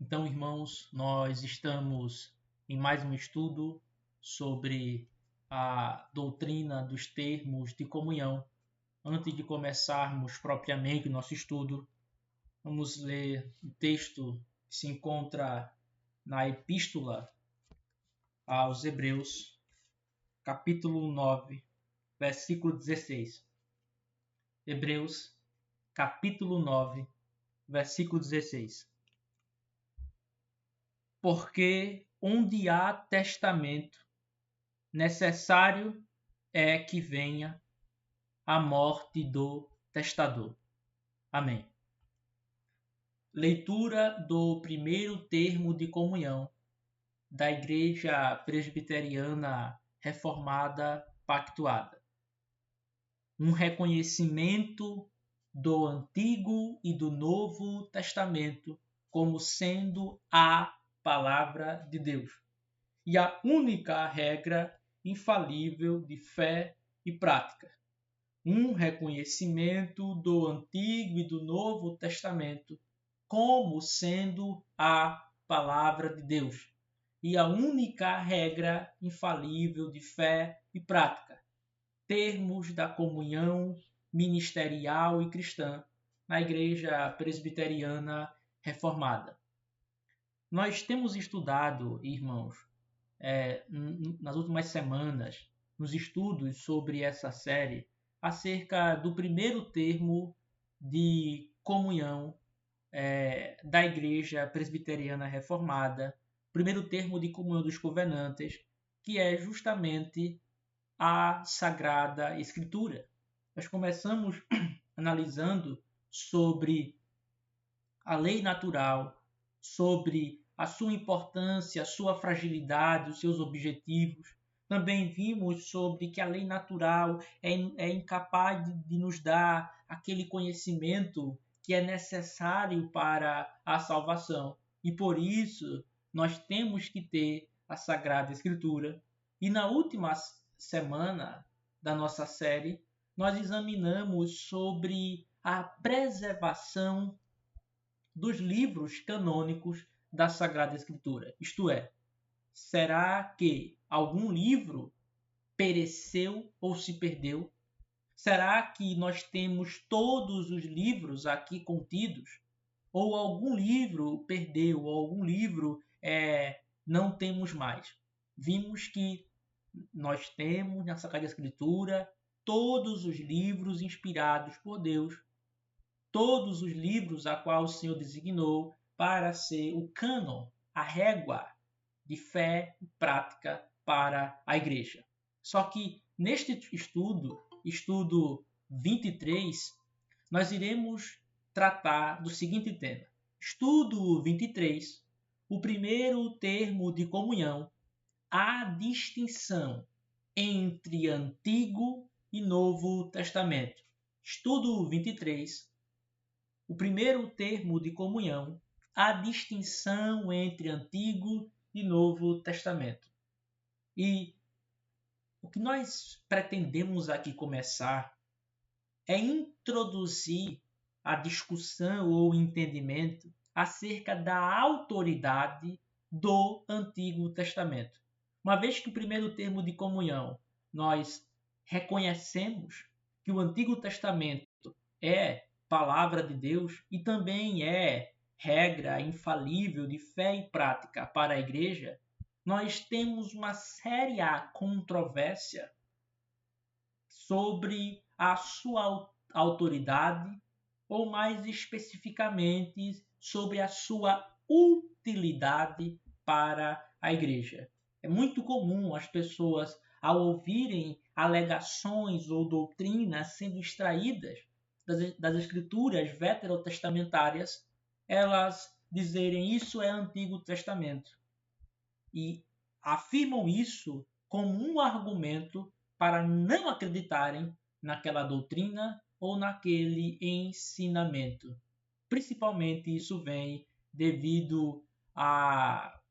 Então, irmãos, nós estamos em mais um estudo sobre a doutrina dos termos de comunhão. Antes de começarmos propriamente o nosso estudo, vamos ler o texto que se encontra na Epístola aos Hebreus, capítulo 9, versículo 16. Hebreus, capítulo 9, versículo 16. Porque onde há testamento, necessário é que venha a morte do testador. Amém. Leitura do primeiro termo de comunhão da Igreja Presbiteriana Reformada Pactuada. Um reconhecimento do Antigo e do Novo Testamento como sendo a Palavra de Deus e a única regra infalível de fé e prática. Um reconhecimento do Antigo e do Novo Testamento como sendo a Palavra de Deus e a única regra infalível de fé e prática. Termos da comunhão ministerial e cristã na Igreja Presbiteriana Reformada. Nós temos estudado, irmãos, nas últimas semanas, nos estudos sobre essa série, acerca do primeiro termo de comunhão da Igreja Presbiteriana Reformada, primeiro termo de comunhão dos covenantes, que é justamente a Sagrada Escritura. Nós começamos analisando sobre a lei natural, sobre a sua importância, a sua fragilidade, os seus objetivos. Também vimos sobre que a lei natural é incapaz de nos dar aquele conhecimento que é necessário para a salvação. E por isso nós temos que ter a Sagrada Escritura. E na última semana da nossa série, nós examinamos sobre a preservação dos livros canônicos da Sagrada Escritura. Isto é, será que algum livro pereceu ou se perdeu? Será que nós temos todos os livros aqui contidos? Ou algum livro perdeu, ou algum livro não temos mais? Vimos que nós temos na Sagrada Escritura todos os livros inspirados por Deus, todos os livros a qual o Senhor designou para ser o cânon, a régua de fé e prática para a igreja. Só que neste estudo 23, nós iremos tratar do seguinte tema. Estudo 23, o primeiro termo de comunhão, a distinção entre Antigo e Novo Testamento. Estudo 23, o primeiro termo de comunhão, a distinção entre Antigo e Novo Testamento. E o que nós pretendemos aqui começar é introduzir a discussão ou entendimento acerca da autoridade do Antigo Testamento. Uma vez que o primeiro termo de comunhão nós reconhecemos que o Antigo Testamento é palavra de Deus e também é regra infalível de fé e prática para a igreja, nós temos uma séria controvérsia sobre a sua autoridade, ou mais especificamente sobre a sua utilidade para a igreja. É muito comum as pessoas, ao ouvirem alegações ou doutrinas sendo extraídas das escrituras veterotestamentárias, elas dizerem isso é Antigo Testamento. E afirmam isso como um argumento para não acreditarem naquela doutrina ou naquele ensinamento. Principalmente isso vem devido à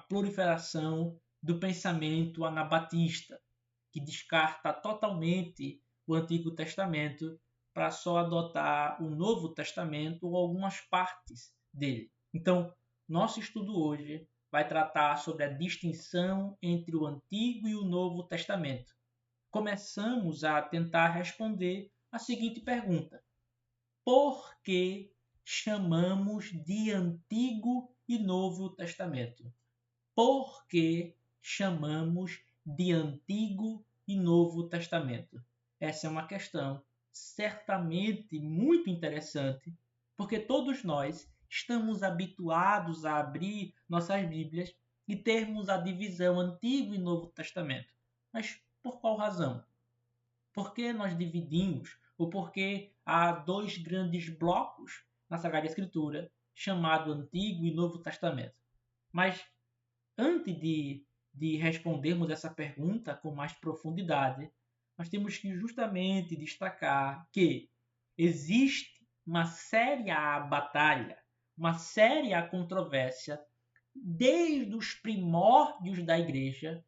proliferação do pensamento anabatista, que descarta totalmente o Antigo Testamento para só adotar o Novo Testamento ou algumas partes dele. Então, nosso estudo hoje vai tratar sobre a distinção entre o Antigo e o Novo Testamento. Começamos a tentar responder a seguinte pergunta: por que chamamos de Antigo e Novo Testamento? Por que chamamos de Antigo e Novo Testamento? Essa é uma questão certamente muito interessante, porque todos nós estamos habituados a abrir nossas Bíblias e termos a divisão Antigo e Novo Testamento. Mas por qual razão? Por que nós dividimos? Ou por que há dois grandes blocos na Sagrada Escritura, chamado Antigo e Novo Testamento? Mas antes de respondermos essa pergunta com mais profundidade, nós temos que justamente destacar que existe uma séria batalha, uma séria controvérsia desde os primórdios da Igreja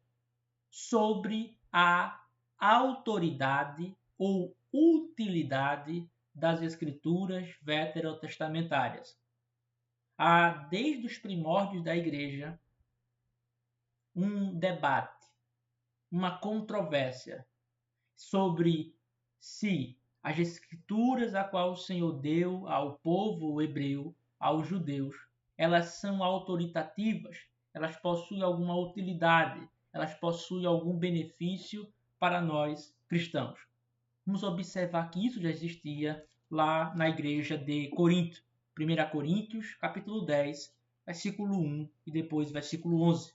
sobre a autoridade ou utilidade das Escrituras veterotestamentárias. Há, desde os primórdios da Igreja, um debate, uma controvérsia sobre se as escrituras a qual o Senhor deu ao povo hebreu, aos judeus, elas são autoritativas, elas possuem alguma utilidade, elas possuem algum benefício para nós cristãos. Vamos observar que isso já existia lá na igreja de Corinto. 1 Coríntios, capítulo 10, versículo 1 e depois versículo 11.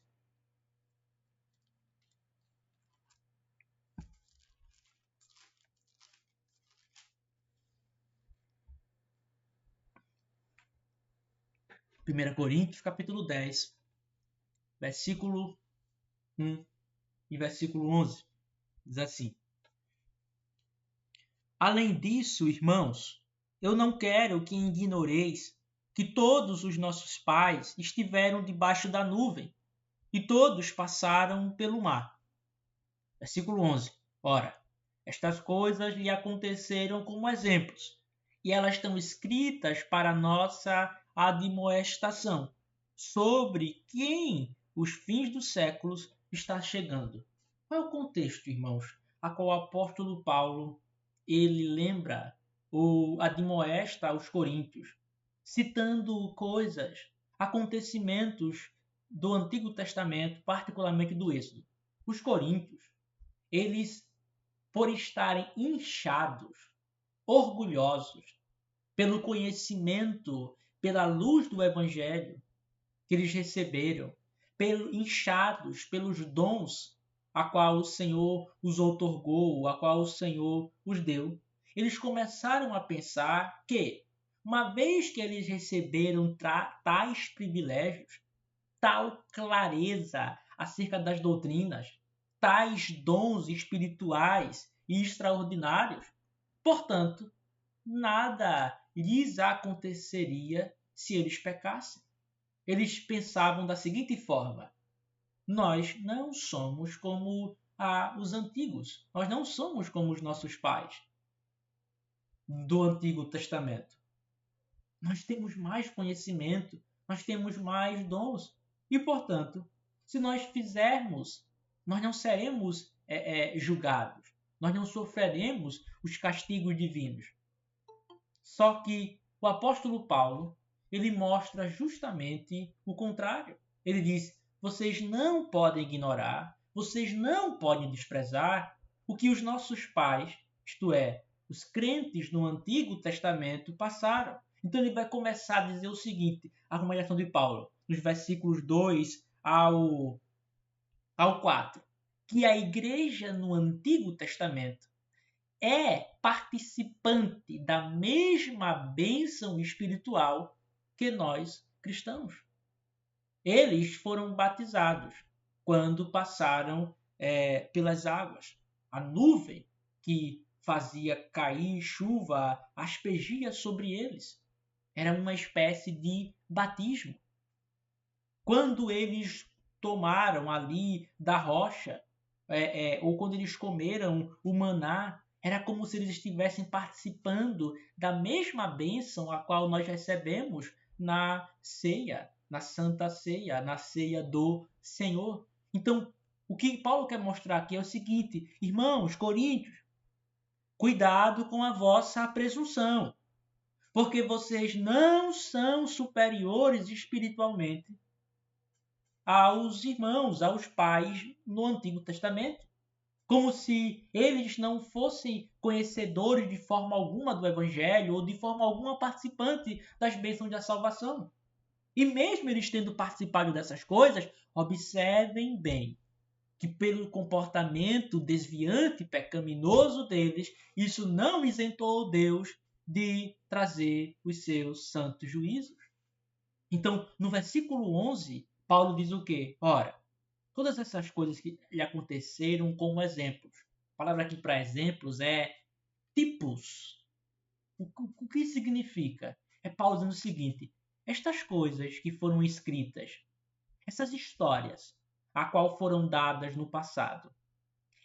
Primeira Coríntios, capítulo 10, versículo 1 e versículo 11. Diz assim: além disso, irmãos, eu não quero que ignoreis que todos os nossos pais estiveram debaixo da nuvem e todos passaram pelo mar. Versículo 11. Ora, estas coisas lhe aconteceram como exemplos, e elas estão escritas para nossa admoestação, sobre quem os fins dos séculos está chegando. Qual é o contexto, irmãos, a qual o apóstolo Paulo ele lembra ou admoesta aos coríntios, citando coisas, acontecimentos do Antigo Testamento, particularmente do Êxodo. Os coríntios, eles, por estarem inchados, orgulhosos, pelo conhecimento, pela luz do Evangelho que eles receberam, inchados pelos dons a qual o Senhor os outorgou, a qual o Senhor os deu, eles começaram a pensar que, uma vez que eles receberam tais privilégios, tal clareza acerca das doutrinas, tais dons espirituais e extraordinários, portanto, nada lhes aconteceria se eles pecassem. Eles pensavam da seguinte forma: nós não somos como os antigos, nós não somos como os nossos pais do Antigo Testamento. Nós temos mais conhecimento, nós temos mais dons e, portanto, se nós fizermos, nós não seremos julgados, nós não sofreremos os castigos divinos. Só que o apóstolo Paulo, ele mostra justamente o contrário. Ele diz: vocês não podem ignorar, vocês não podem desprezar o que os nossos pais, isto é, os crentes no Antigo Testamento, passaram. Então ele vai começar a dizer o seguinte, a argumentação de Paulo, nos versículos 2 ao 4, que a igreja no Antigo Testamento é participante da mesma bênção espiritual que nós cristãos. Eles foram batizados quando passaram pelas águas. A nuvem que fazia cair chuva aspergia sobre eles. Era uma espécie de batismo. Quando eles tomaram ali da rocha, ou quando eles comeram o maná, era como se eles estivessem participando da mesma bênção a qual nós recebemos na ceia, na Santa Ceia, na ceia do Senhor. Então, o que Paulo quer mostrar aqui é o seguinte: irmãos, coríntios, cuidado com a vossa presunção, porque vocês não são superiores espiritualmente aos irmãos, aos pais no Antigo Testamento. Como se eles não fossem conhecedores de forma alguma do Evangelho ou de forma alguma participante das bênçãos da salvação. E mesmo eles tendo participado dessas coisas, observem bem que pelo comportamento desviante e pecaminoso deles, isso não isentou Deus de trazer os seus santos juízos. Então, no versículo 11, Paulo diz o quê? Ora, todas essas coisas que lhe aconteceram como exemplos. A palavra aqui para exemplos é tipos. O que significa? É Paulo dizendo o seguinte: estas coisas que foram escritas, essas histórias, a qual foram dadas no passado,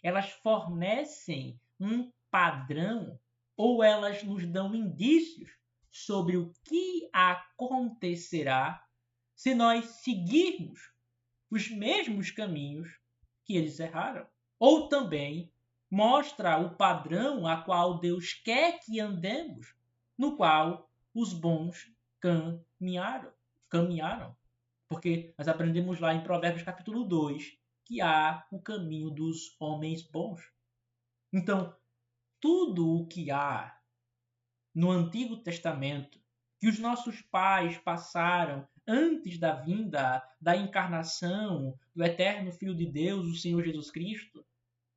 elas fornecem um padrão ou elas nos dão indícios sobre o que acontecerá se nós seguirmos os mesmos caminhos que eles erraram. Ou também mostra o padrão a qual Deus quer que andemos, no qual os bons caminharam. Porque nós aprendemos lá em Provérbios capítulo 2 que há o caminho dos homens bons. Então, tudo o que há no Antigo Testamento que os nossos pais passaram antes da vinda, da encarnação do eterno Filho de Deus, o Senhor Jesus Cristo,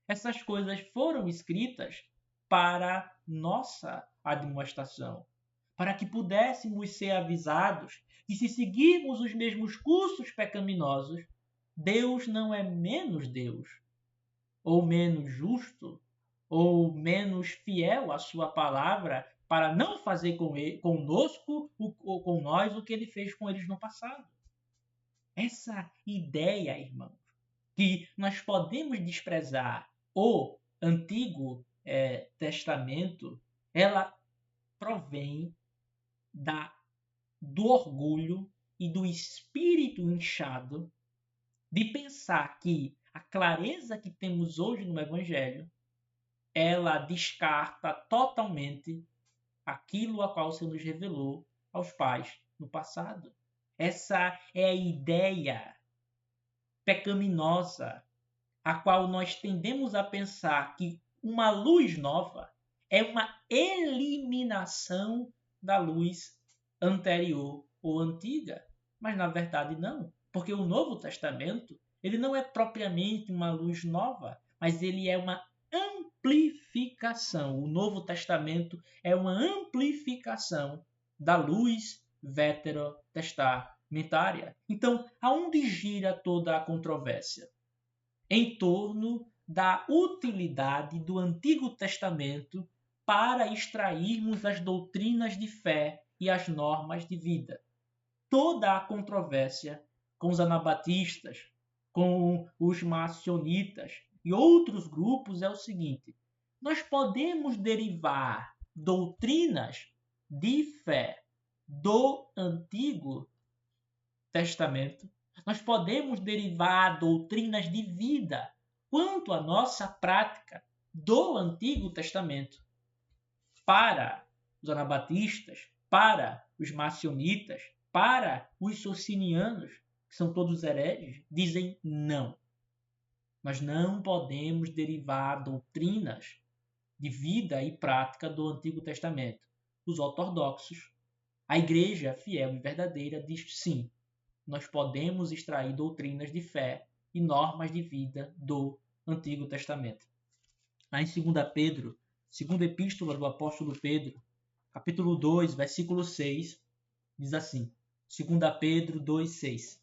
essas coisas foram escritas para nossa admoestação, para que pudéssemos ser avisados que se seguirmos os mesmos cursos pecaminosos, Deus não é menos Deus, ou menos justo, ou menos fiel à sua palavra para não fazer conosco ou com nós o que ele fez com eles no passado. Essa ideia, irmãos, que nós podemos desprezar o Antigo Testamento, ela provém do orgulho e do espírito inchado de pensar que a clareza que temos hoje no Evangelho, ela descarta totalmente aquilo a qual o Senhor nos revelou aos pais no passado. Essa é a ideia pecaminosa a qual nós tendemos a pensar que uma luz nova é uma eliminação da luz anterior ou antiga. Mas na verdade não, porque o Novo Testamento ele não é propriamente uma luz nova, mas ele é uma amplificação. O Novo Testamento é uma amplificação da luz veterotestamentária. Então, aonde gira toda a controvérsia? Em torno da utilidade do Antigo Testamento para extrairmos as doutrinas de fé e as normas de vida. Toda a controvérsia com os anabatistas, com os maçonitas e outros grupos é o seguinte: nós podemos derivar doutrinas de fé do Antigo Testamento, nós podemos derivar doutrinas de vida quanto à nossa prática do Antigo Testamento para os anabatistas, para os maçonitas, para os socinianos, que são todos hereges, dizem não. Nós não podemos derivar doutrinas de vida e prática do Antigo Testamento. Os ortodoxos, a igreja fiel e verdadeira, diz sim. Nós podemos extrair doutrinas de fé e normas de vida do Antigo Testamento. Lá em 2 Pedro, segunda epístola do apóstolo Pedro, capítulo 2, versículo 6, diz assim, 2 Pedro 2,6.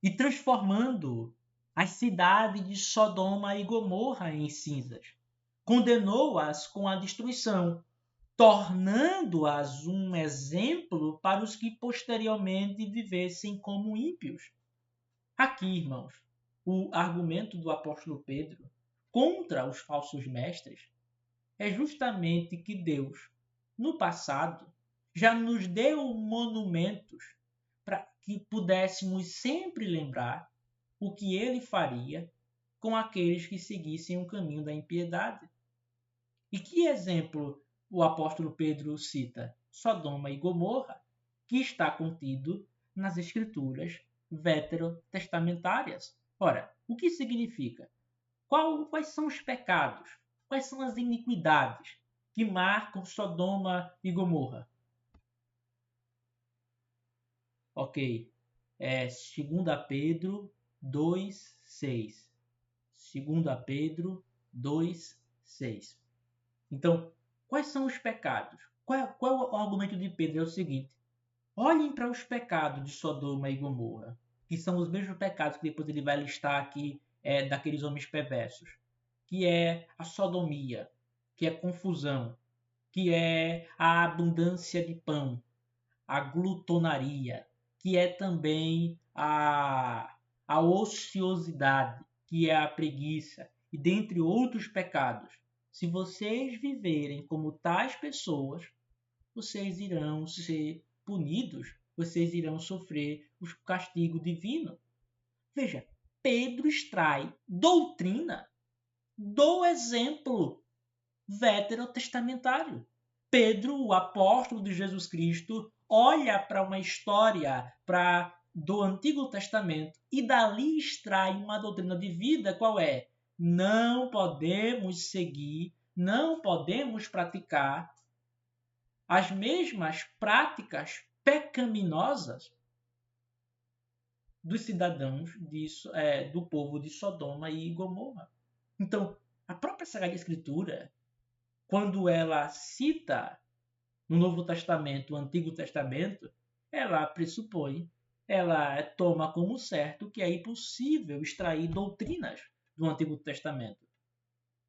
E transformando as cidades de Sodoma e Gomorra em cinzas, condenou-as com a destruição, tornando-as um exemplo para os que posteriormente vivessem como ímpios. Aqui, irmãos, o argumento do apóstolo Pedro contra os falsos mestres é justamente que Deus, no passado, já nos deu monumentos para que pudéssemos sempre lembrar o que ele faria com aqueles que seguissem o caminho da impiedade. E que exemplo o apóstolo Pedro cita? Sodoma e Gomorra, que está contido nas escrituras veterotestamentárias. Ora, o que significa? Quais são os pecados? Quais são as iniquidades que marcam Sodoma e Gomorra? Ok, 2 Pedro 2,6. 2 Pedro 2,6. Então, quais são os pecados? Qual é o argumento de Pedro? É o seguinte: olhem para os pecados de Sodoma e Gomorra, que são os mesmos pecados que depois ele vai listar aqui daqueles homens perversos, que é a sodomia, que é confusão, que é a abundância de pão, a glutonaria, que é também a ociosidade, que é a preguiça, e dentre outros pecados. Se vocês viverem como tais pessoas, vocês irão ser punidos, vocês irão sofrer o castigo divino. Veja, Pedro extrai doutrina do exemplo veterotestamentário. Pedro, o apóstolo de Jesus Cristo, olha para uma história do Antigo Testamento e dali extrai uma doutrina de vida. Qual é? Não podemos seguir, não podemos praticar as mesmas práticas pecaminosas dos cidadãos do povo de Sodoma e Gomorra. Então, a própria Sagrada Escritura, quando ela cita no Novo Testamento o Antigo Testamento, ela pressupõe, ela toma como certo que é impossível extrair doutrinas do Antigo Testamento.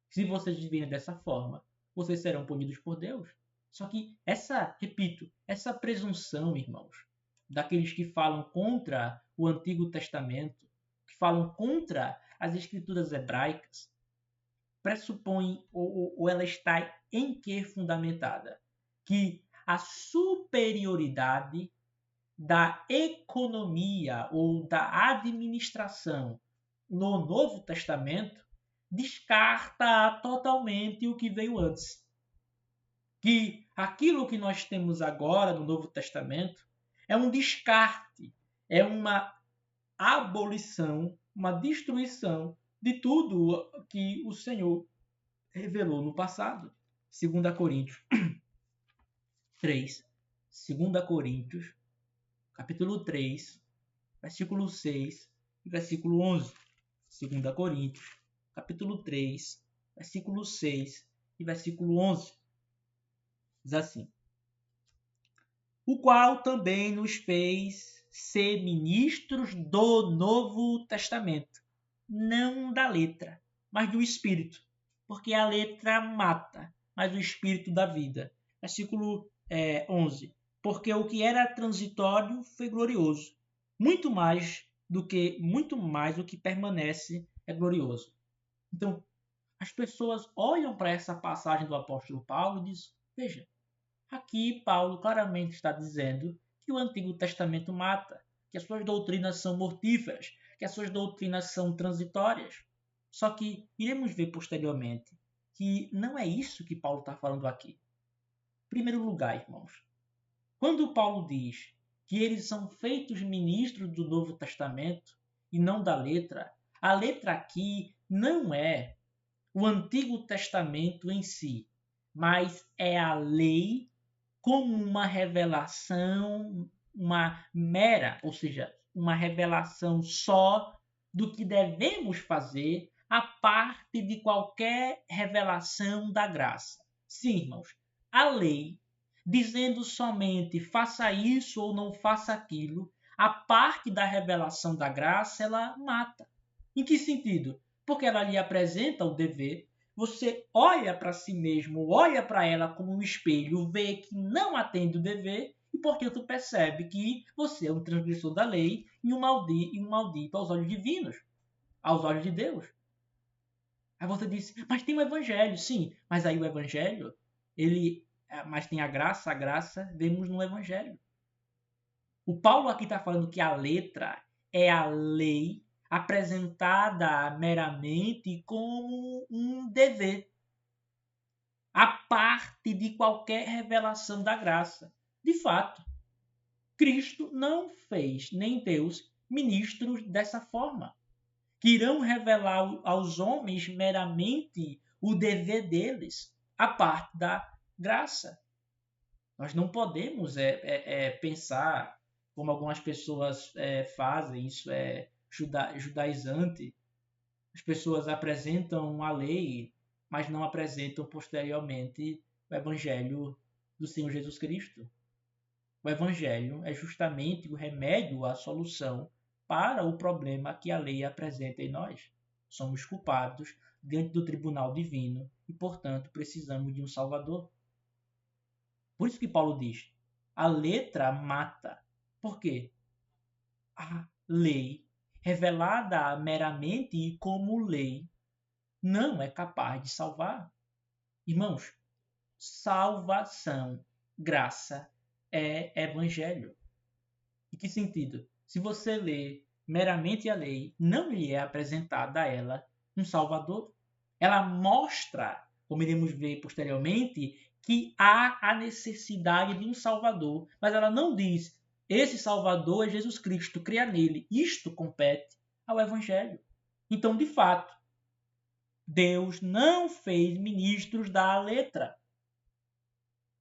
Se vocês viverem dessa forma, vocês serão punidos por Deus. Só que essa presunção, irmãos, daqueles que falam contra o Antigo Testamento, que falam contra as escrituras hebraicas, pressupõe ou ela está em que fundamentada? Que a superioridade da economia ou da administração no Novo Testamento descarta totalmente o que veio antes. Que aquilo que nós temos agora no Novo Testamento é um descarte, é uma abolição, uma destruição de tudo que o Senhor revelou no passado. 2 Coríntios 3. 2 Coríntios, capítulo 3, versículo 6 e versículo 11. 2 Coríntios, capítulo 3, versículo 6 e versículo 11. Diz assim: o qual também nos fez ser ministros do Novo Testamento, não da letra, mas do Espírito, porque a letra mata, mas o Espírito dá vida. Versículo 11. Porque o que era transitório foi glorioso, muito mais do que permanece é glorioso. Então, as pessoas olham para essa passagem do apóstolo Paulo e dizem: veja, aqui Paulo claramente está dizendo que o Antigo Testamento mata, que as suas doutrinas são mortíferas, que as suas doutrinas são transitórias. Só que iremos ver posteriormente que não é isso que Paulo está falando aqui. Em primeiro lugar, irmãos, quando Paulo diz que eles são feitos ministros do Novo Testamento e não da letra, a letra aqui não é o Antigo Testamento em si, mas é a lei como uma revelação, ou seja, uma revelação só do que devemos fazer a parte de qualquer revelação da graça. Sim, irmãos, a lei, dizendo somente faça isso ou não faça aquilo, a parte da revelação da graça, ela mata. Em que sentido? Porque ela lhe apresenta o dever, você olha para si mesmo, olha para ela como um espelho, vê que não atende o dever e, portanto, percebe que você é um transgressor da lei e um maldito aos olhos divinos, aos olhos de Deus. Aí você diz, mas tem o evangelho, sim, mas aí o evangelho, ele mas tem a graça vemos no Evangelho. O Paulo aqui está falando que a letra é a lei apresentada meramente como um dever, a parte de qualquer revelação da graça. De fato, Cristo não fez, nem Deus, ministros dessa forma, que irão revelar aos homens meramente o dever deles, a parte da graça. Nós não podemos pensar, como algumas pessoas fazem, isso é judaizante. As pessoas apresentam a lei, mas não apresentam posteriormente o Evangelho do Senhor Jesus Cristo. O Evangelho é justamente o remédio, a solução para o problema que a lei apresenta em nós. Somos culpados diante do tribunal divino e, portanto, precisamos de um Salvador. Por isso que Paulo diz, a letra mata. Por quê? A lei, revelada meramente como lei, não é capaz de salvar. Irmãos, salvação, graça, é evangelho. Em que sentido? Se você lê meramente a lei, não lhe é apresentada a ela um Salvador. Ela mostra, como iremos ver posteriormente, que há a necessidade de um Salvador, mas ela não diz, esse Salvador é Jesus Cristo, cria nele. Isto compete ao Evangelho. Então, de fato, Deus não fez ministros da letra.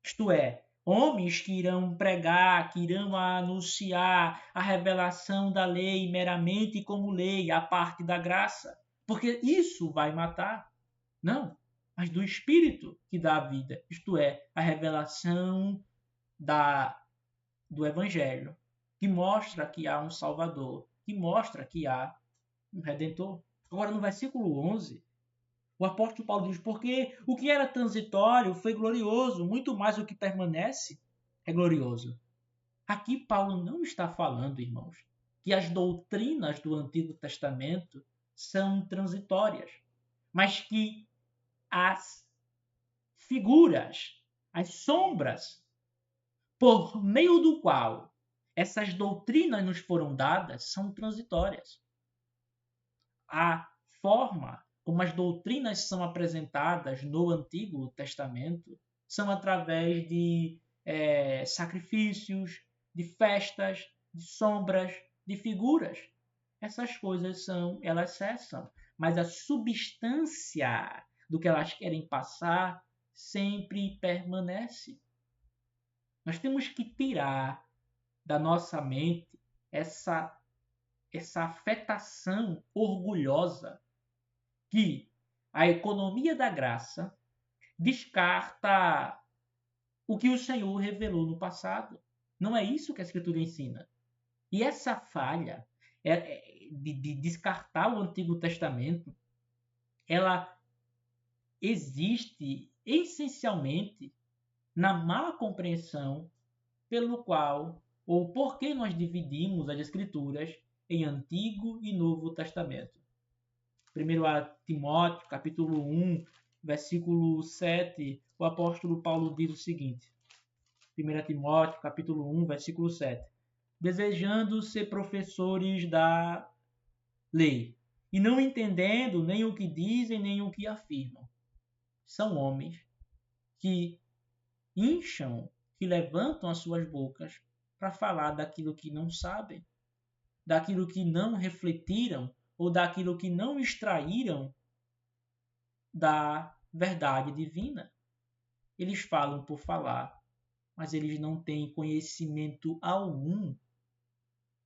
Isto é, homens que irão pregar, que irão anunciar a revelação da lei meramente como lei, a parte da graça. Porque isso vai matar. Não, mas do Espírito que dá a vida. Isto é, a revelação do Evangelho, que mostra que há um Salvador, que mostra que há um Redentor. Agora, no versículo 11, o apóstolo Paulo diz, porque o que era transitório foi glorioso, muito mais o que permanece é glorioso. Aqui Paulo não está falando, irmãos, que as doutrinas do Antigo Testamento são transitórias, mas que as figuras, as sombras, por meio do qual essas doutrinas nos foram dadas, são transitórias. A forma como as doutrinas são apresentadas no Antigo Testamento são através de sacrifícios, de festas, de sombras, de figuras. Essas coisas elas cessam, mas a substância do que elas querem passar sempre permanece. Nós temos que tirar da nossa mente essa afetação orgulhosa que a economia da graça descarta o que o Senhor revelou no passado. Não é isso que a Escritura ensina. E essa falha de descartar o Antigo Testamento, ela existe essencialmente na má compreensão pelo qual ou por que nós dividimos as Escrituras em Antigo e Novo Testamento. 1 Timóteo, capítulo 1, versículo 7, o apóstolo Paulo diz o seguinte. 1 Timóteo, capítulo 1, versículo 7. Desejando ser professores da lei, e não entendendo nem o que dizem, nem o que afirmam. São homens que incham, que levantam as suas bocas para falar daquilo que não sabem, daquilo que não refletiram ou daquilo que não extraíram da verdade divina. Eles falam por falar, mas eles não têm conhecimento algum.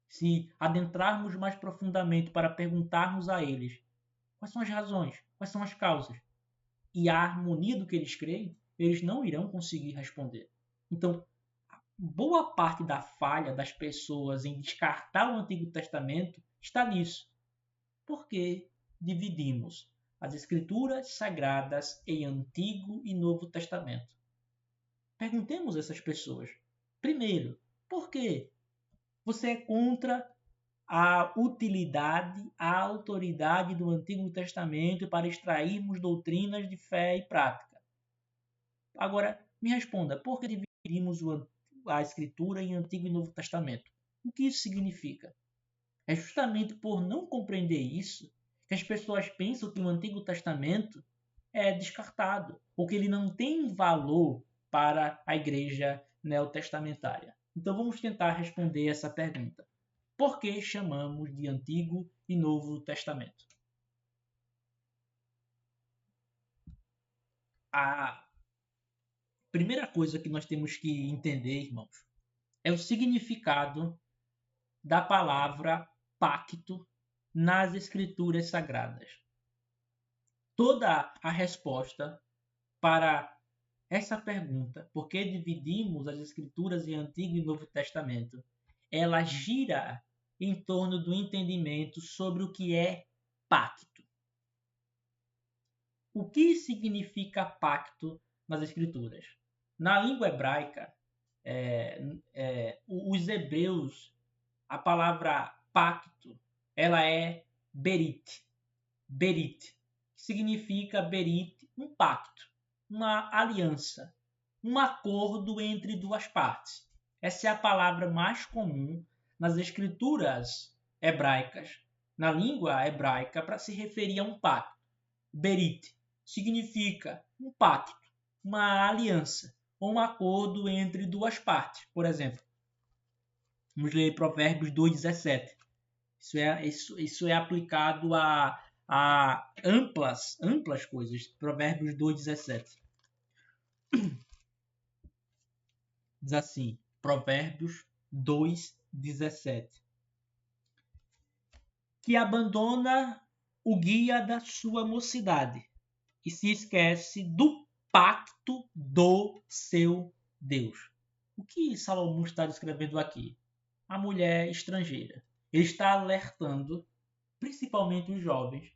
Se adentrarmos mais profundamente para perguntarmos a eles quais são as razões, quais são as causas e a harmonia do que eles creem, eles não irão conseguir responder. Então, boa parte da falha das pessoas em descartar o Antigo Testamento está nisso. Porque dividimos as Escrituras Sagradas em Antigo e Novo Testamento. Perguntemos a essas pessoas. Primeiro, por quê? Você é contra a utilidade, a autoridade do Antigo Testamento para extrairmos doutrinas de fé e prática. Agora, Me responda, por que dividimos a Escritura em Antigo e Novo Testamento? O que isso significa? É justamente por não compreender isso que as pessoas pensam que o Antigo Testamento é descartado, ou que ele não tem valor para a igreja neotestamentária. Então vamos tentar responder essa pergunta. Por que chamamos de Antigo e Novo Testamento? A primeira coisa que nós temos que entender, irmãos, é o significado da palavra pacto nas Escrituras Sagradas. Toda a resposta para essa pergunta, por que dividimos as Escrituras em Antigo e Novo Testamento, ela gira em torno do entendimento sobre o que é pacto. O que significa pacto nas Escrituras? Na língua hebraica, os hebreus, a palavra pacto, ela é berit. Berit, que significa berit, um pacto, uma aliança, um acordo entre duas partes. Essa é a palavra mais comum nas escrituras hebraicas, na língua hebraica, para se referir a um pacto. Berit significa um pacto, uma aliança, ou um acordo entre duas partes. Por exemplo, vamos ler Provérbios 2,17. Isso é aplicado a amplas coisas. Provérbios 2,17. Diz assim, Provérbios 2,17. Que abandona o guia da sua mocidade e se esquece do pacto do seu Deus. O que Salomão está descrevendo aqui? A mulher estrangeira. Ele está alertando, principalmente os jovens,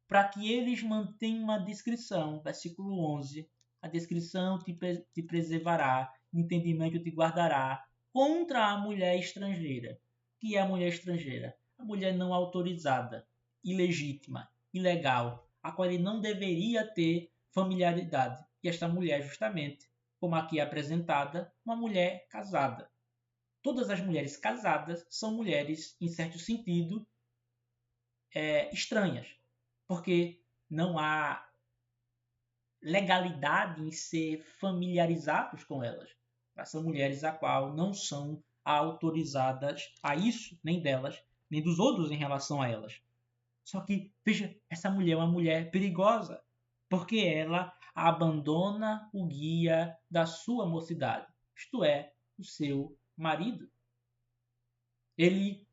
para que eles mantenham uma discrição. Versículo 11. A discrição te preservará, o entendimento te guardará contra a mulher estrangeira. O que é a mulher estrangeira? A mulher não autorizada, ilegítima, ilegal, a qual ele não deveria ter familiaridade. E esta mulher, justamente, como aqui é apresentada, uma mulher casada. Todas as mulheres casadas são mulheres, em certo sentido, estranhas, porque não há legalidade em ser familiarizados com elas. São mulheres a qual não são autorizadas a isso, nem delas, nem dos outros em relação a elas. Só que, veja, essa mulher é uma mulher perigosa, porque ela abandona o guia da sua mocidade, isto é, o seu marido. Ele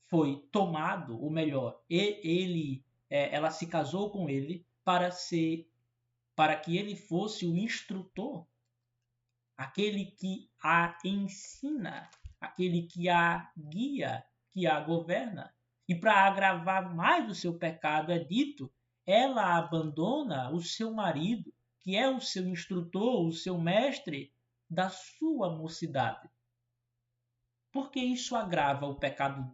foi tomado, ou melhor, ela se casou com ele para que ele fosse o instrutor, aquele que a ensina, aquele que a guia, que a governa. E para agravar mais o seu pecado, é dito, ela abandona o seu marido, que é o seu instrutor, o seu mestre da sua mocidade. Por que isso agrava o pecado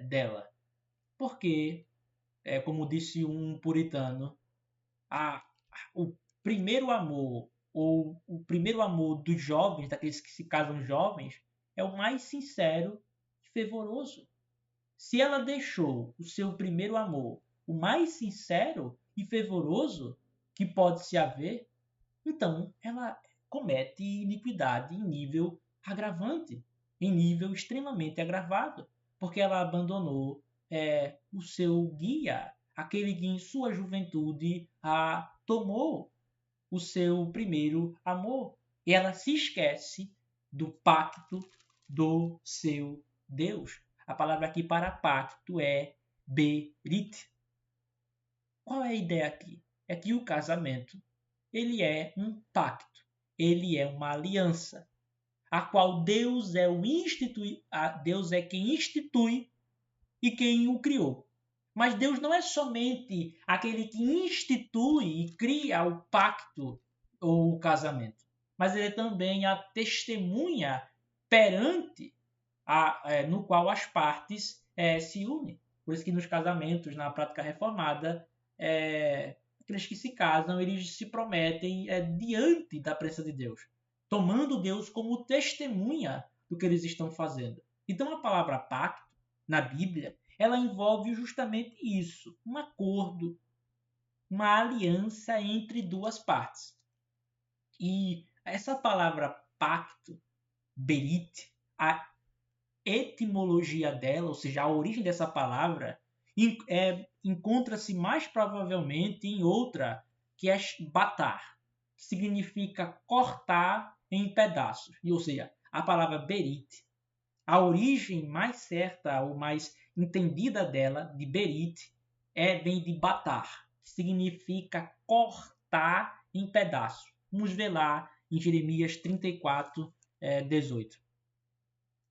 dela? Porque, como disse um puritano, o primeiro amor, ou o primeiro amor dos jovens, daqueles que se casam jovens, é o mais sincero e fervoroso. Se ela deixou o seu primeiro amor, o mais sincero e fervoroso que pode se haver, então ela comete iniquidade em nível agravante, em nível extremamente agravado, porque ela abandonou o seu guia, aquele que em sua juventude a tomou o seu primeiro amor. E ela se esquece do pacto do seu Deus. A palavra aqui para pacto é berit. Qual é a ideia aqui? É que o casamento ele é um pacto, ele é uma aliança, a qual Deus é Deus é quem institui e quem o criou. Mas Deus não é somente aquele que institui e cria o pacto ou o casamento, mas ele é também a testemunha perante no qual as partes se unem. Por isso que nos casamentos, na prática reformada, aqueles que se casam, eles se prometem diante da presença de Deus, tomando Deus como testemunha do que eles estão fazendo. Então a palavra pacto, na Bíblia, ela envolve justamente isso, um acordo, uma aliança entre duas partes. E essa palavra pacto, berit, a etimologia dela, ou seja, a origem dessa palavra, encontra-se mais provavelmente em outra, que é batar, que significa cortar em pedaços. Ou seja, a palavra berit, a origem mais certa ou mais entendida dela, de berit, vem de batar, que significa cortar em pedaços. Vamos ver lá em Jeremias 34, 18.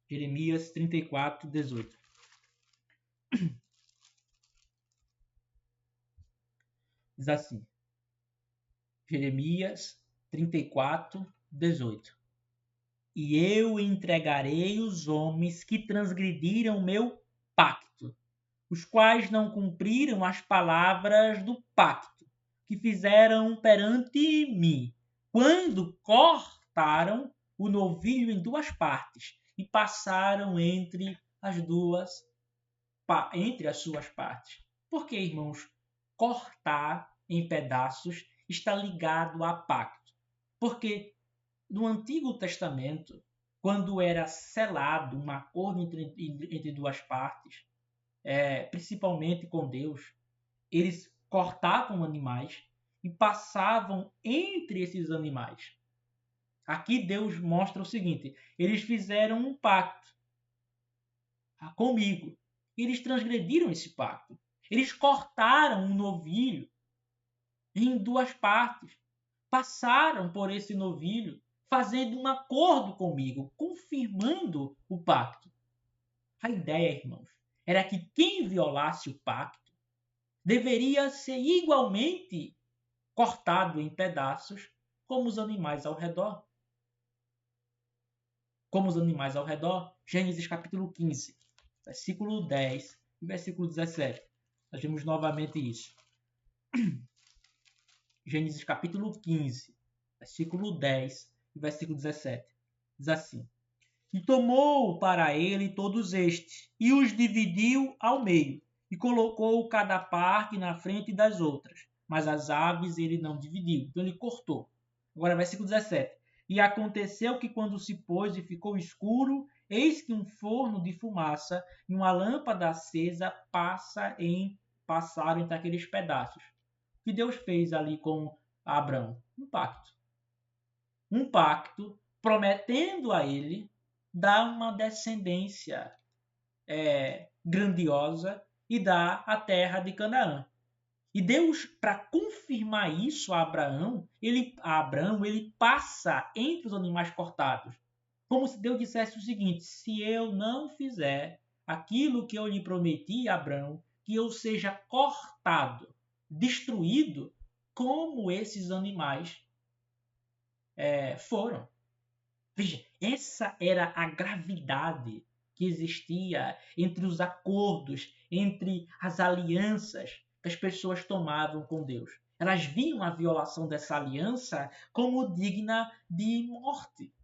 Jeremias 34, 18. Diz assim, Jeremias 34, 18. E eu entregarei os homens que transgrediram meu pacto, os quais não cumpriram as palavras do pacto, que fizeram perante mim, quando cortaram o novilho em duas partes e passaram entre as suas partes. Por que, irmãos, cortar em pedaços está ligado a pacto? Porque no Antigo Testamento, quando era selado um acordo entre duas partes, principalmente com Deus, eles cortavam animais e passavam entre esses animais. Aqui Deus mostra o seguinte: eles fizeram um pacto comigo. Eles transgrediram esse pacto. Eles cortaram um novilho em duas partes. Passaram por esse novilho, fazendo um acordo comigo, confirmando o pacto. A ideia, irmãos, era que quem violasse o pacto deveria ser igualmente cortado em pedaços como os animais ao redor. Como os animais ao redor. Gênesis capítulo 15, versículo 10 e versículo 17. Nós vemos novamente isso. Gênesis capítulo 15, versículo 10 e versículo 17. Diz assim: E tomou para ele todos estes, e os dividiu ao meio, e colocou cada parte na frente das outras. Mas as aves ele não dividiu, então ele cortou. Agora, versículo 17. E aconteceu que quando se pôs e ficou escuro, eis que um forno de fumaça e uma lâmpada acesa passaram entre aqueles pedaços. O que Deus fez ali com Abraão? Um pacto. Um pacto prometendo a ele dar uma descendência grandiosa e dar a terra de Canaã. E Deus, para confirmar isso a Abraão, ele passa entre os animais cortados. Como se Deus dissesse o seguinte: se eu não fizer aquilo que eu lhe prometi a Abraão, que eu seja cortado, destruído, como esses animais foram. Veja, essa era a gravidade que existia entre os acordos, entre as alianças que as pessoas tomavam com Deus. Elas viam a violação dessa aliança como digna de morte.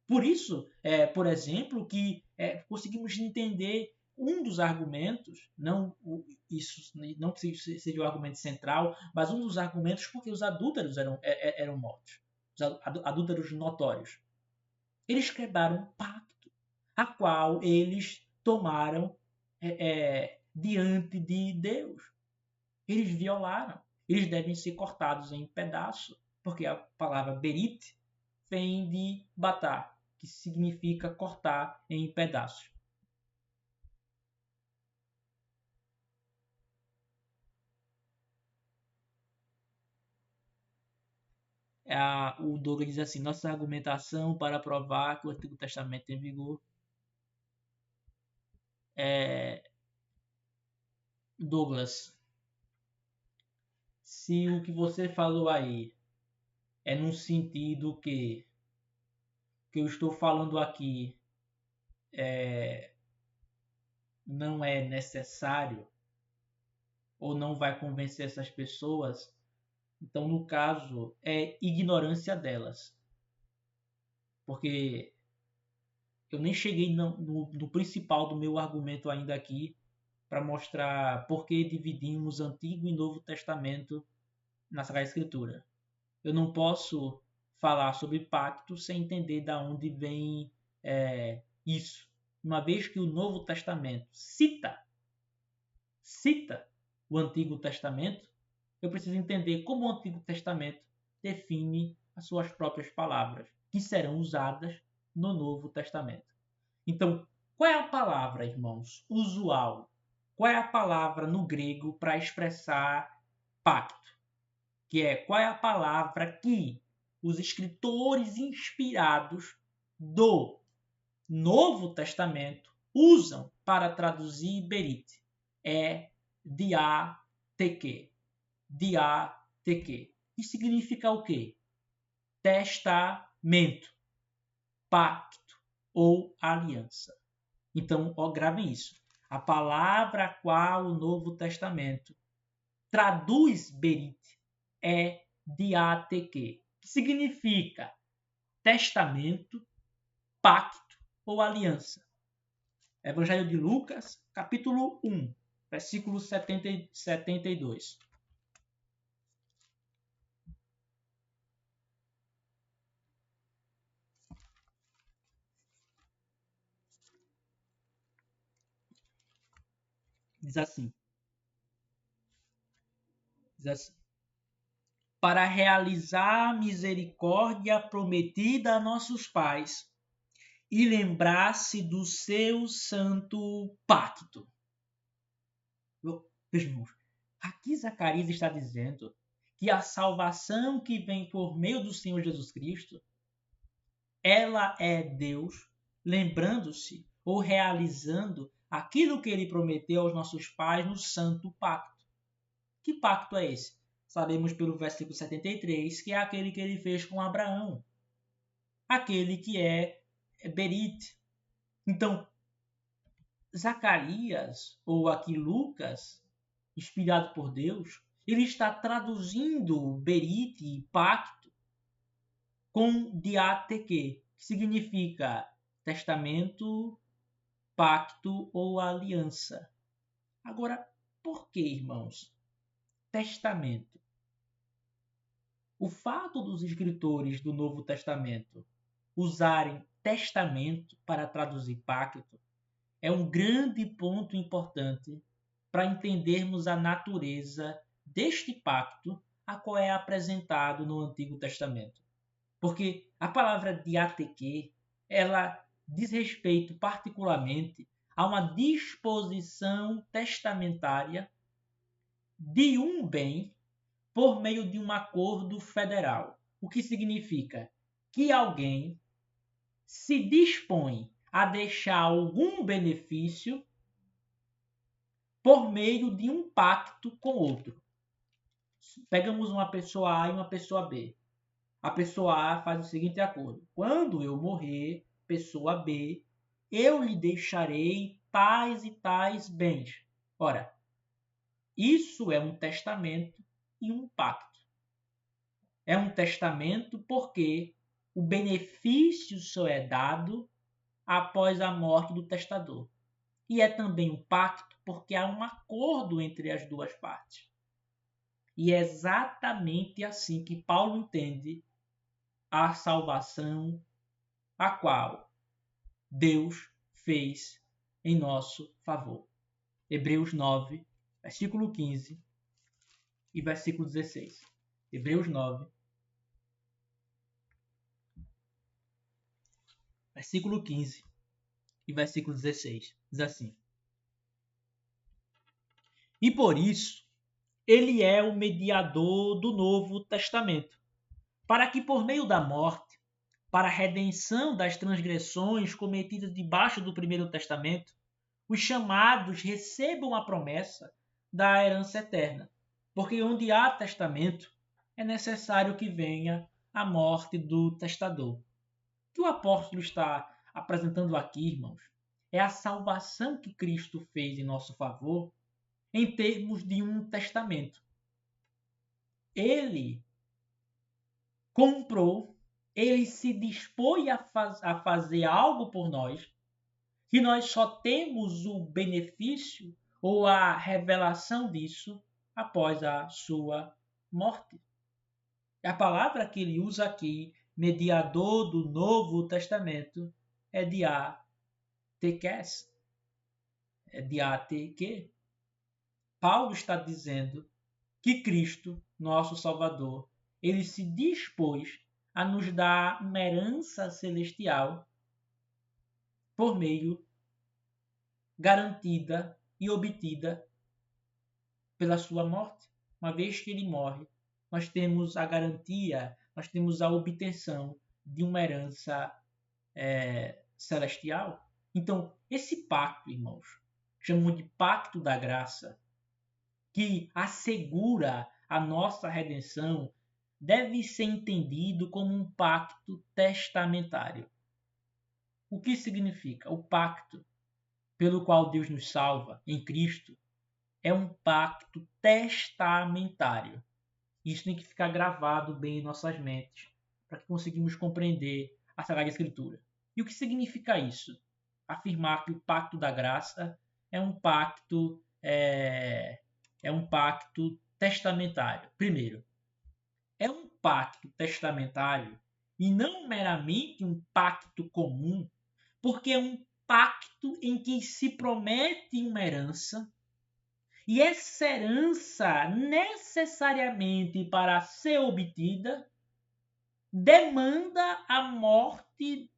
Por isso, por exemplo, que conseguimos entender um dos argumentos, isso não que seja o argumento central, mas um dos argumentos porque os adúlteros eram mortos, os adúlteros notórios. Eles quebraram um pacto, a qual eles tomaram diante de Deus. Eles violaram. Eles devem ser cortados em pedaços, porque a palavra berit vem de batar, que significa cortar em pedaços. O Douglas diz assim: nossa argumentação para provar que o Antigo Testamento tem vigor Douglas, se o que você falou aí é no sentido que eu estou falando aqui não é necessário ou não vai convencer essas pessoas, então, no caso, é ignorância delas. Porque eu nem cheguei no principal do meu argumento ainda aqui, para mostrar por que dividimos Antigo e Novo Testamento na Sagrada Escritura. Eu não posso falar sobre pacto sem entender de onde vem isso. Uma vez que o Novo Testamento cita o Antigo Testamento, eu preciso entender como o Antigo Testamento define as suas próprias palavras, que serão usadas no Novo Testamento. Então, qual é a palavra, irmãos, usual? Qual é a palavra no grego para expressar pacto? Qual é a palavra que os escritores inspirados do Novo Testamento usam para traduzir Berite? É diateque. Diateque. E significa o quê? Testamento, pacto ou aliança. Então, gravem isso. A palavra a qual o Novo Testamento traduz Berite é diateque, que significa testamento, pacto ou aliança. Evangelho de Lucas, capítulo 1, versículo 72. Diz assim. Para realizar a misericórdia prometida a nossos pais e lembrar-se do seu santo pacto. Meus irmãos, aqui Zacarias está dizendo que a salvação que vem por meio do Senhor Jesus Cristo, ela é Deus lembrando-se ou realizando aquilo que ele prometeu aos nossos pais no santo pacto. Que pacto é esse? Sabemos pelo versículo 73 que é aquele que ele fez com Abraão. Aquele que é Berite. Então, Zacarias, ou aqui Lucas, inspirado por Deus, ele está traduzindo Berite e pacto com diateque, que significa testamento, pacto ou aliança. Agora, por que, irmãos? Testamento. O fato dos escritores do Novo Testamento usarem testamento para traduzir pacto é um grande ponto importante para entendermos a natureza deste pacto a qual é apresentado no Antigo Testamento. Porque a palavra diateque, ela diz respeito particularmente a uma disposição testamentária de um bem por meio de um acordo federal. O que significa que alguém se dispõe a deixar algum benefício por meio de um pacto com outro. Pegamos uma pessoa A e uma pessoa B. A pessoa A faz o seguinte acordo: quando eu morrer, pessoa B, eu lhe deixarei tais e tais bens. Ora, isso é um testamento e um pacto. É um testamento porque o benefício só é dado após a morte do testador. E é também um pacto porque há um acordo entre as duas partes. E é exatamente assim que Paulo entende a salvação a qual Deus fez em nosso favor. Hebreus 9, versículo 15 e versículo 16. Hebreus 9, versículo 15 e versículo 16. Diz assim: E por isso, ele é o mediador do Novo Testamento, para que por meio da morte, para a redenção das transgressões cometidas debaixo do Primeiro Testamento, os chamados recebam a promessa da herança eterna. Porque onde há testamento, é necessário que venha a morte do testador. O que o apóstolo está apresentando aqui, irmãos, é a salvação que Cristo fez em nosso favor, em termos de um testamento. Ele comprou, ele se dispôs a fazer algo por nós, que nós só temos o benefício ou a revelação disso após a sua morte. A palavra que ele usa aqui, mediador do Novo Testamento, é diatekes, é diateke. Paulo está dizendo que Cristo, nosso Salvador, ele se dispôs a nos dar uma herança celestial por meio garantida e obtida pela sua morte. Uma vez que ele morre, nós temos a garantia, nós temos a obtenção de uma herança celestial. Então, esse pacto, irmãos, chamamos de pacto da graça, que assegura a nossa redenção, deve ser entendido como um pacto testamentário. O que significa? O pacto pelo qual Deus nos salva em Cristo é um pacto testamentário. Isso tem que ficar gravado bem em nossas mentes, para que conseguimos compreender a Sagrada Escritura. E o que significa isso? Afirmar que o pacto da graça é um pacto testamentário. Primeiro, é um pacto testamentário e não meramente um pacto comum, porque é um pacto em que se promete uma herança, e essa herança, necessariamente para ser obtida, demanda a morte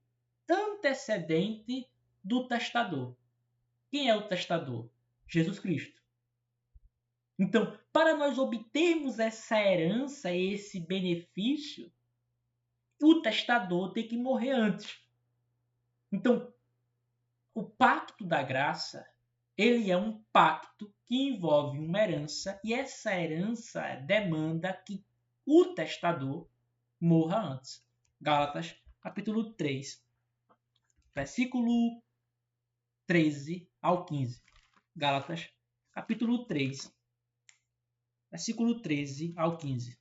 antecedente do testador. Quem é o testador? Jesus Cristo. Então, para nós obtermos essa herança, esse benefício, o testador tem que morrer antes. Então, o pacto da graça, ele é um pacto que envolve uma herança, e essa herança demanda que o testador morra antes. Gálatas, capítulo 3, versículo 13 ao 15. Gálatas, capítulo 3, versículo 13 ao 15.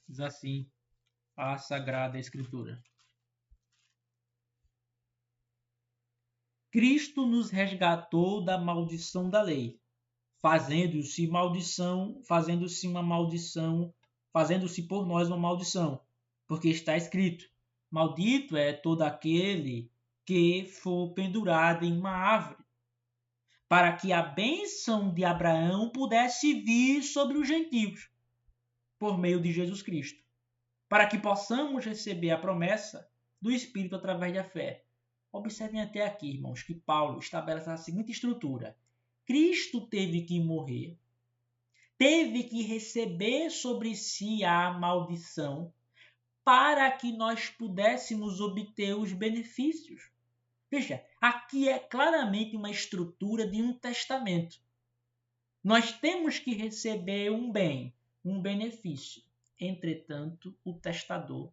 Diz assim a Sagrada Escritura: Cristo nos resgatou da maldição da lei, fazendo-se por nós uma maldição, porque está escrito: maldito é todo aquele que for pendurado em uma árvore, para que a bênção de Abraão pudesse vir sobre os gentios, por meio de Jesus Cristo, para que possamos receber a promessa do Espírito através da fé. Observem até aqui, irmãos, que Paulo estabelece a seguinte estrutura: Cristo teve que morrer, teve que receber sobre si a maldição, para que nós pudéssemos obter os benefícios. Veja, aqui é claramente uma estrutura de um testamento. Nós temos que receber um bem, um benefício. Entretanto, o testador,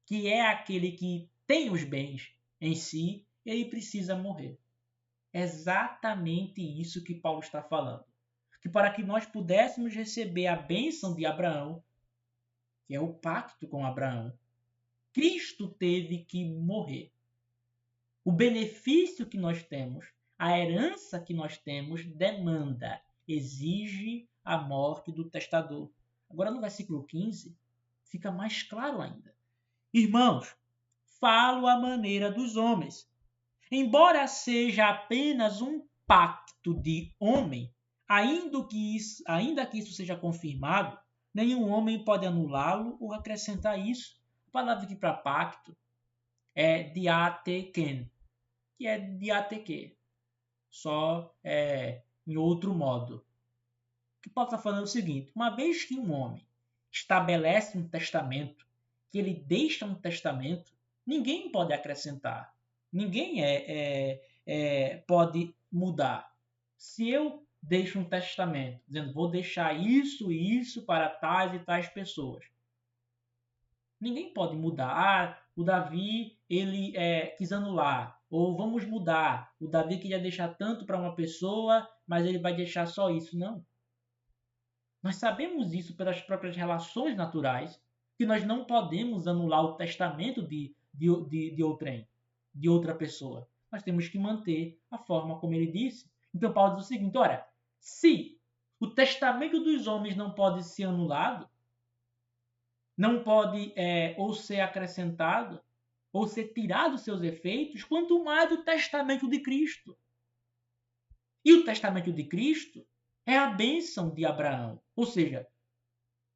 que é aquele que tem os bens em si, ele precisa morrer. É exatamente isso que Paulo está falando. Que para que nós pudéssemos receber a bênção de Abraão, que é o pacto com Abraão, Cristo teve que morrer. O benefício que nós temos, a herança que nós temos, demanda, exige a morte do testador. Agora, no versículo 15, fica mais claro ainda. Irmãos, falo à maneira dos homens. Embora seja apenas um pacto de homem, ainda que isso seja confirmado, nenhum homem pode anulá-lo ou acrescentar isso. A palavra aqui para pacto é diateken, que é diateke, só em outro modo. O que Paulo está falando é o seguinte: uma vez que um homem estabelece um testamento, que ele deixa um testamento, ninguém pode acrescentar, ninguém pode mudar. Se eu deixa um testamento, dizendo, vou deixar isso e isso para tais e tais pessoas. Ninguém pode mudar. O Davi, ele quis anular. Ou vamos mudar. O Davi queria deixar tanto para uma pessoa, mas ele vai deixar só isso. Não. Nós sabemos isso pelas próprias relações naturais, que nós não podemos anular o testamento de outrem, de outra pessoa. Nós temos que manter a forma como ele disse. Então Paulo diz o seguinte, ora, se o testamento dos homens não pode ser anulado, não pode ou ser acrescentado, ou ser tirado seus efeitos, quanto mais o testamento de Cristo. E o testamento de Cristo é a bênção de Abraão. Ou seja,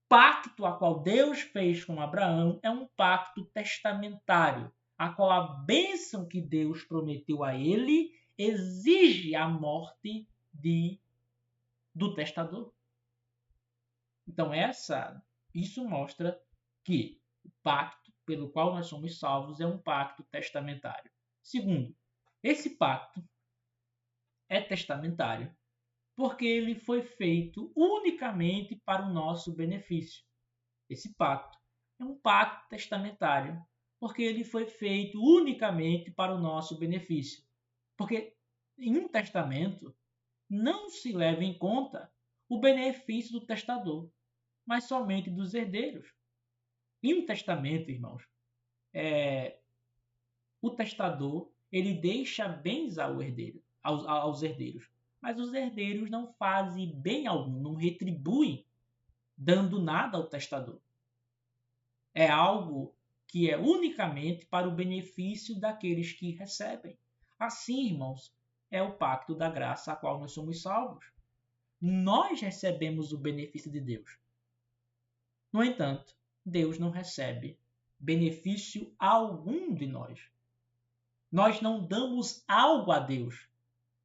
o pacto a qual Deus fez com Abraão é um pacto testamentário, a qual a bênção que Deus prometeu a ele exige a morte do testador. Então isso mostra que o pacto pelo qual nós somos salvos é um pacto testamentário. Segundo, esse pacto é testamentário porque ele foi feito unicamente para o nosso benefício. Esse pacto é um pacto testamentário porque ele foi feito unicamente para o nosso benefício. Porque em um testamento não se leva em conta o benefício do testador, mas somente dos herdeiros. Em um testamento, irmãos, o testador ele deixa bens aos herdeiros, mas os herdeiros não fazem bem algum, não retribuem dando nada ao testador. É algo que é unicamente para o benefício daqueles que recebem. Assim, irmãos, é o pacto da graça a qual nós somos salvos. Nós recebemos o benefício de Deus. No entanto, Deus não recebe benefício algum de nós. Nós não damos algo a Deus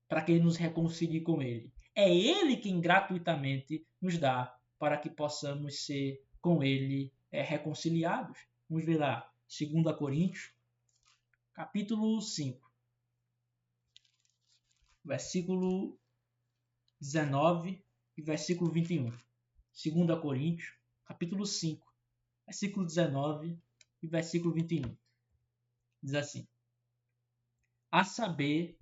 para que Ele nos reconcilie com Ele. É Ele quem gratuitamente nos dá para que possamos ser com Ele reconciliados. Vamos ver lá, 2 Coríntios, capítulo 5, versículo 19 e versículo 21. 2 Coríntios, capítulo 5, versículo 19 e versículo 21. Diz assim: a saber,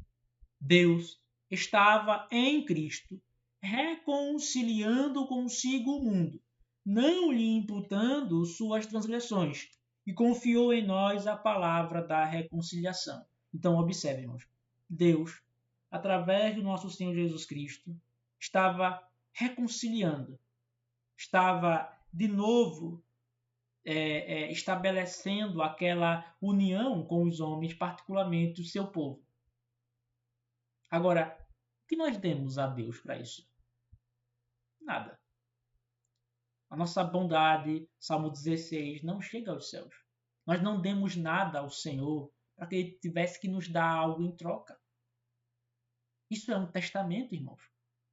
Deus estava em Cristo, reconciliando consigo o mundo, não lhe imputando suas transgressões, e confiou em nós a palavra da reconciliação. Então, observe, irmãos, Deus, através do nosso Senhor Jesus Cristo, estava reconciliando, estava de novo estabelecendo aquela união com os homens, particularmente o seu povo. Agora, o que nós demos a Deus para isso? Nada. A nossa bondade, Salmo 16, não chega aos céus. Nós não demos nada ao Senhor para que Ele tivesse que nos dar algo em troca. Isso é um testamento, irmãos.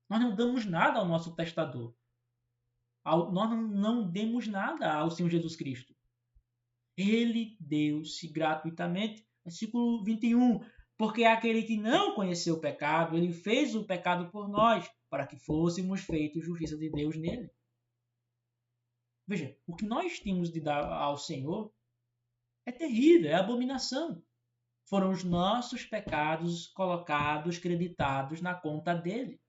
Nós não damos nada ao nosso testador. Nós não demos nada ao Senhor Jesus Cristo. Ele deu-se gratuitamente. Versículo 21. Porque aquele que não conheceu o pecado, ele fez o pecado por nós, para que fôssemos feitos justiça de Deus nele. Veja, o que nós tínhamos de dar ao Senhor é terrível, é abominação. Foram os nossos pecados colocados, creditados na conta dele.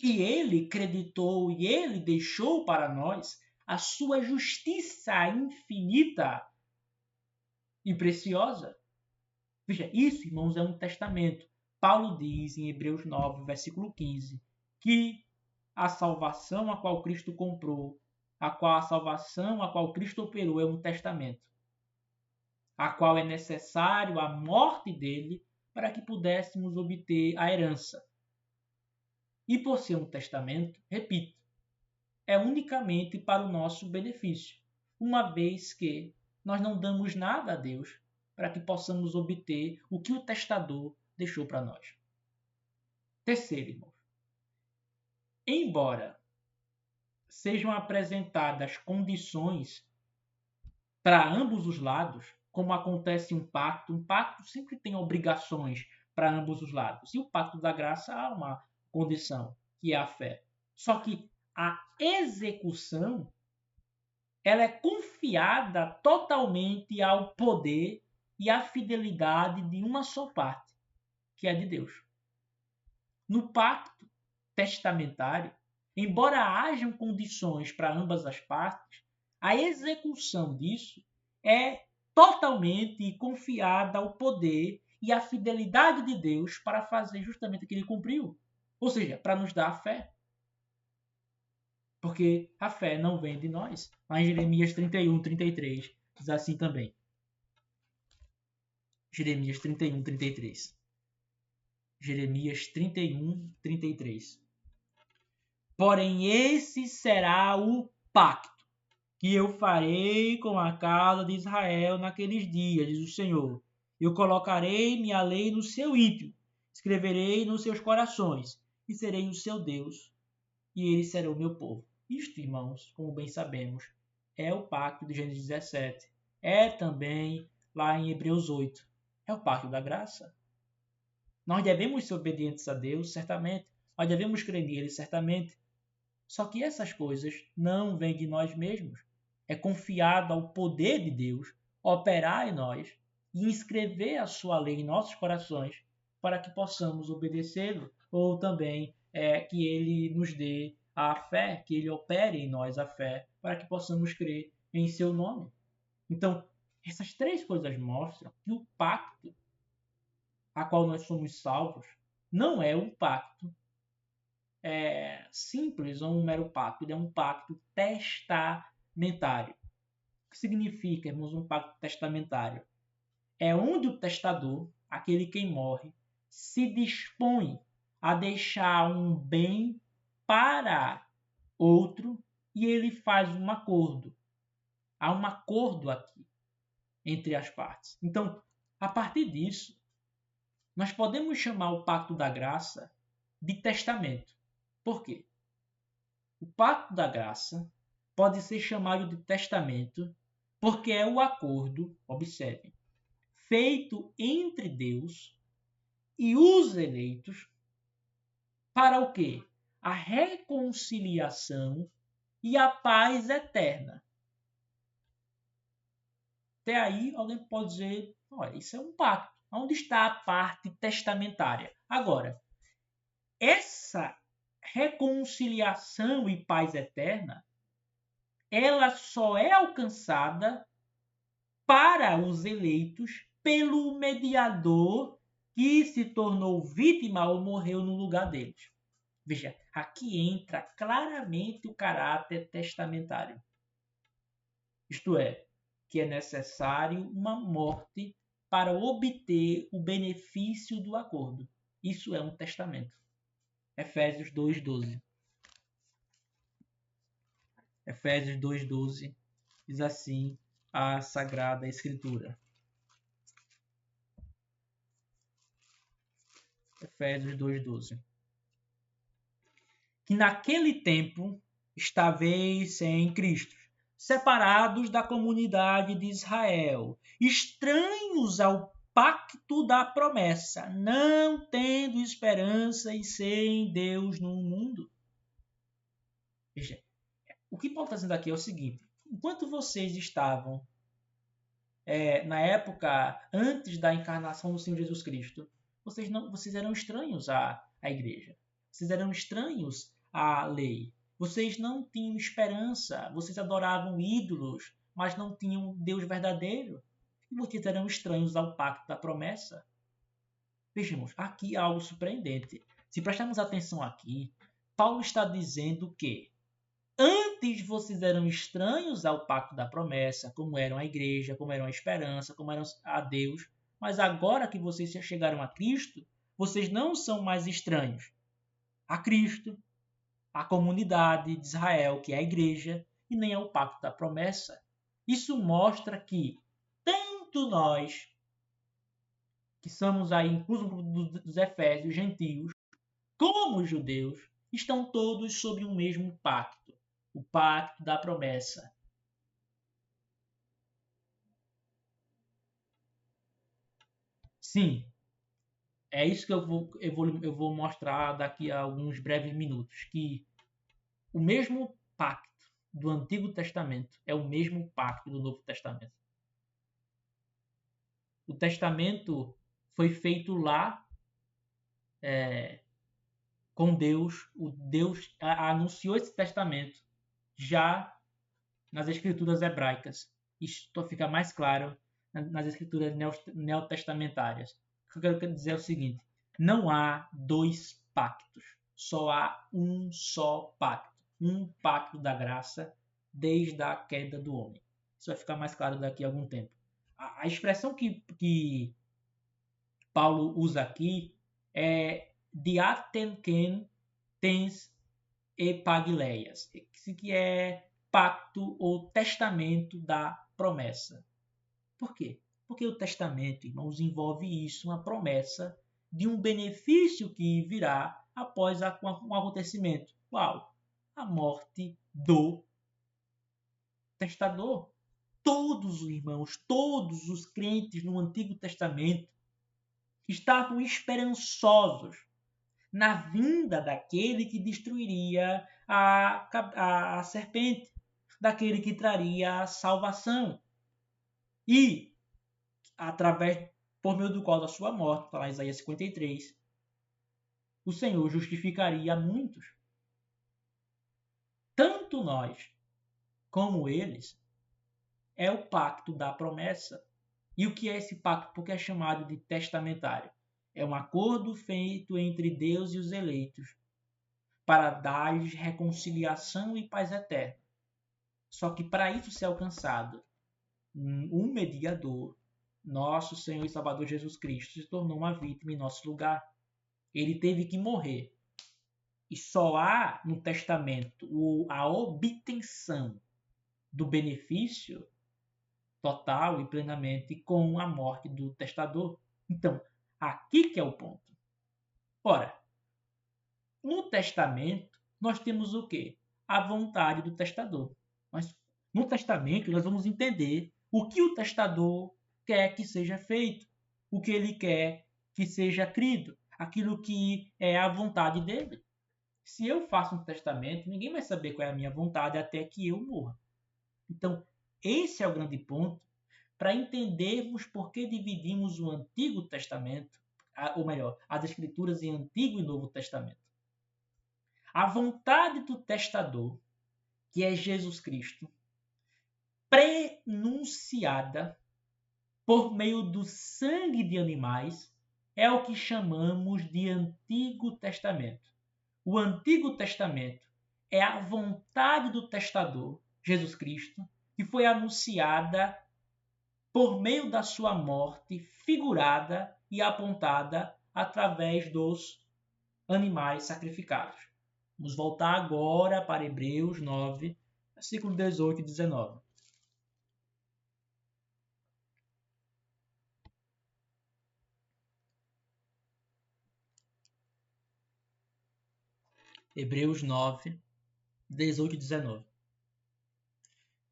E ele creditou e ele deixou para nós a sua justiça infinita e preciosa. Veja, isso, irmãos, é um testamento. Paulo diz em Hebreus 9, versículo 15, que a salvação a qual Cristo comprou, a salvação a qual Cristo operou é um testamento, a qual é necessário a morte dele para que pudéssemos obter a herança. E por ser um testamento, repito, é unicamente para o nosso benefício, uma vez que nós não damos nada a Deus para que possamos obter o que o testador deixou para nós. Terceiro, irmãos, embora sejam apresentadas condições para ambos os lados, como acontece em um pacto sempre tem obrigações para ambos os lados. E o pacto da graça há uma condição, que é a fé. Só que a execução ela é confiada totalmente ao poder e à fidelidade de uma só parte, que é de Deus. No pacto testamentário, embora hajam condições para ambas as partes, a execução disso é totalmente confiada ao poder e à fidelidade de Deus para fazer justamente o que ele cumpriu. Ou seja, para nos dar a fé. Porque a fé não vem de nós. Lá em Jeremias 31, 33, diz assim também. Jeremias 31, 33. Jeremias 31, 33. Porém, esse será o pacto que eu farei com a casa de Israel naqueles dias, diz o Senhor. Eu colocarei minha lei no seu íntimo, escreverei nos seus corações, e serei o seu Deus, e eles serão o meu povo. Isto, irmãos, como bem sabemos, é o pacto de Gênesis 17. É também lá em Hebreus 8. É o pacto da graça. Nós devemos ser obedientes a Deus, certamente. Nós devemos crer nele, certamente. Só que essas coisas não vêm de nós mesmos. É confiado ao poder de Deus operar em nós e inscrever a sua lei em nossos corações para que possamos obedecê-lo, ou também que ele nos dê a fé, que ele opere em nós a fé, para que possamos crer em seu nome. Então, essas três coisas mostram que o pacto a qual nós somos salvos não é um pacto simples ou um mero pacto, ele é um pacto testamentário. O que significa, irmãos, um pacto testamentário? É onde o testador, aquele quem morre, se dispõe a deixar um bem para outro e ele faz um acordo. Há um acordo aqui entre as partes. Então, a partir disso, nós podemos chamar o pacto da graça de testamento. Por quê? O pacto da graça pode ser chamado de testamento porque é o acordo, observem, feito entre Deus e os eleitos para o quê? A reconciliação e a paz eterna. Até aí alguém pode dizer, olha, isso é um pacto. Onde está a parte testamentária? Agora, essa reconciliação e paz eterna, ela só é alcançada para os eleitos pelo mediador que se tornou vítima ou morreu no lugar deles. Veja, aqui entra claramente o caráter testamentário. Isto é, que é necessário uma morte para obter o benefício do acordo. Isso é um testamento. Efésios 2:12. Efésios 2:12 diz assim a Sagrada Escritura. Efésios 2:12. Que naquele tempo estáveis sem Cristo, separados da comunidade de Israel, estranhos ao pacto da promessa, não tendo esperança e sem Deus no mundo. Veja, o que Paulo está dizendo aqui é o seguinte: enquanto vocês estavam na época antes da encarnação do Senhor Jesus Cristo, vocês eram estranhos à igreja, vocês eram estranhos à lei, vocês não tinham esperança, vocês adoravam ídolos, mas não tinham Deus verdadeiro, e vocês eram estranhos ao pacto da promessa. Vejamos, aqui há algo surpreendente. Se prestarmos atenção aqui, Paulo está dizendo que antes vocês eram estranhos ao pacto da promessa, como eram a igreja, como eram a esperança, como eram a Deus. Mas agora que vocês chegaram a Cristo, vocês não são mais estranhos a Cristo, à comunidade de Israel, que é a igreja, e nem ao pacto da promessa. Isso mostra que tanto nós, que somos aí incluso dos Efésios, gentios, como os judeus, estão todos sob um mesmo pacto. O pacto da promessa. Sim, É isso que eu vou mostrar daqui a alguns breves minutos, que o mesmo pacto do Antigo Testamento é o mesmo pacto do Novo Testamento. O testamento foi feito lá com Deus. O Deus anunciou esse testamento já nas escrituras hebraicas. Isto fica mais claro nas escrituras neotestamentárias. O que eu quero dizer é o seguinte: não há dois pactos, só há um só pacto. Um pacto da graça desde a queda do homem. Isso vai ficar mais claro daqui a algum tempo. A expressão que Paulo usa aqui é diatenken tens epagileias, que é pacto ou testamento da promessa. Por quê? Porque o testamento, irmãos, envolve isso, uma promessa de um benefício que virá após um acontecimento. Qual? A morte do testador. Todos os irmãos, todos os crentes no Antigo Testamento estavam esperançosos na vinda daquele que destruiria a serpente, daquele que traria a salvação. E, por meio do qual da sua morte, está lá em Isaías 53, o Senhor justificaria muitos. Tanto nós como eles é o pacto da promessa. E o que é esse pacto? Porque é chamado de testamentário. É um acordo feito entre Deus e os eleitos para dar-lhes reconciliação e paz eterna. Só que para isso ser alcançado, um mediador, nosso Senhor e Salvador Jesus Cristo, se tornou uma vítima em nosso lugar. Ele teve que morrer. E só há no testamento a obtenção do benefício total e plenamente com a morte do testador. Então, aqui que é o ponto. Ora, no testamento, nós temos o quê? A vontade do testador. Mas no testamento, nós vamos entender o que o testador quer que seja feito, o que ele quer que seja crido, aquilo que é a vontade dele. Se eu faço um testamento, ninguém vai saber qual é a minha vontade até que eu morra. Então, esse é o grande ponto para entendermos por que dividimos o Antigo Testamento, ou melhor, as Escrituras em Antigo e Novo Testamento. A vontade do testador, que é Jesus Cristo, prenunciada por meio do sangue de animais, é o que chamamos de Antigo Testamento. O Antigo Testamento é a vontade do testador, Jesus Cristo, que foi anunciada por meio da sua morte figurada e apontada através dos animais sacrificados. Vamos voltar agora para Hebreus 9, versículo 18 e 19. Hebreus 9, 18 e 19.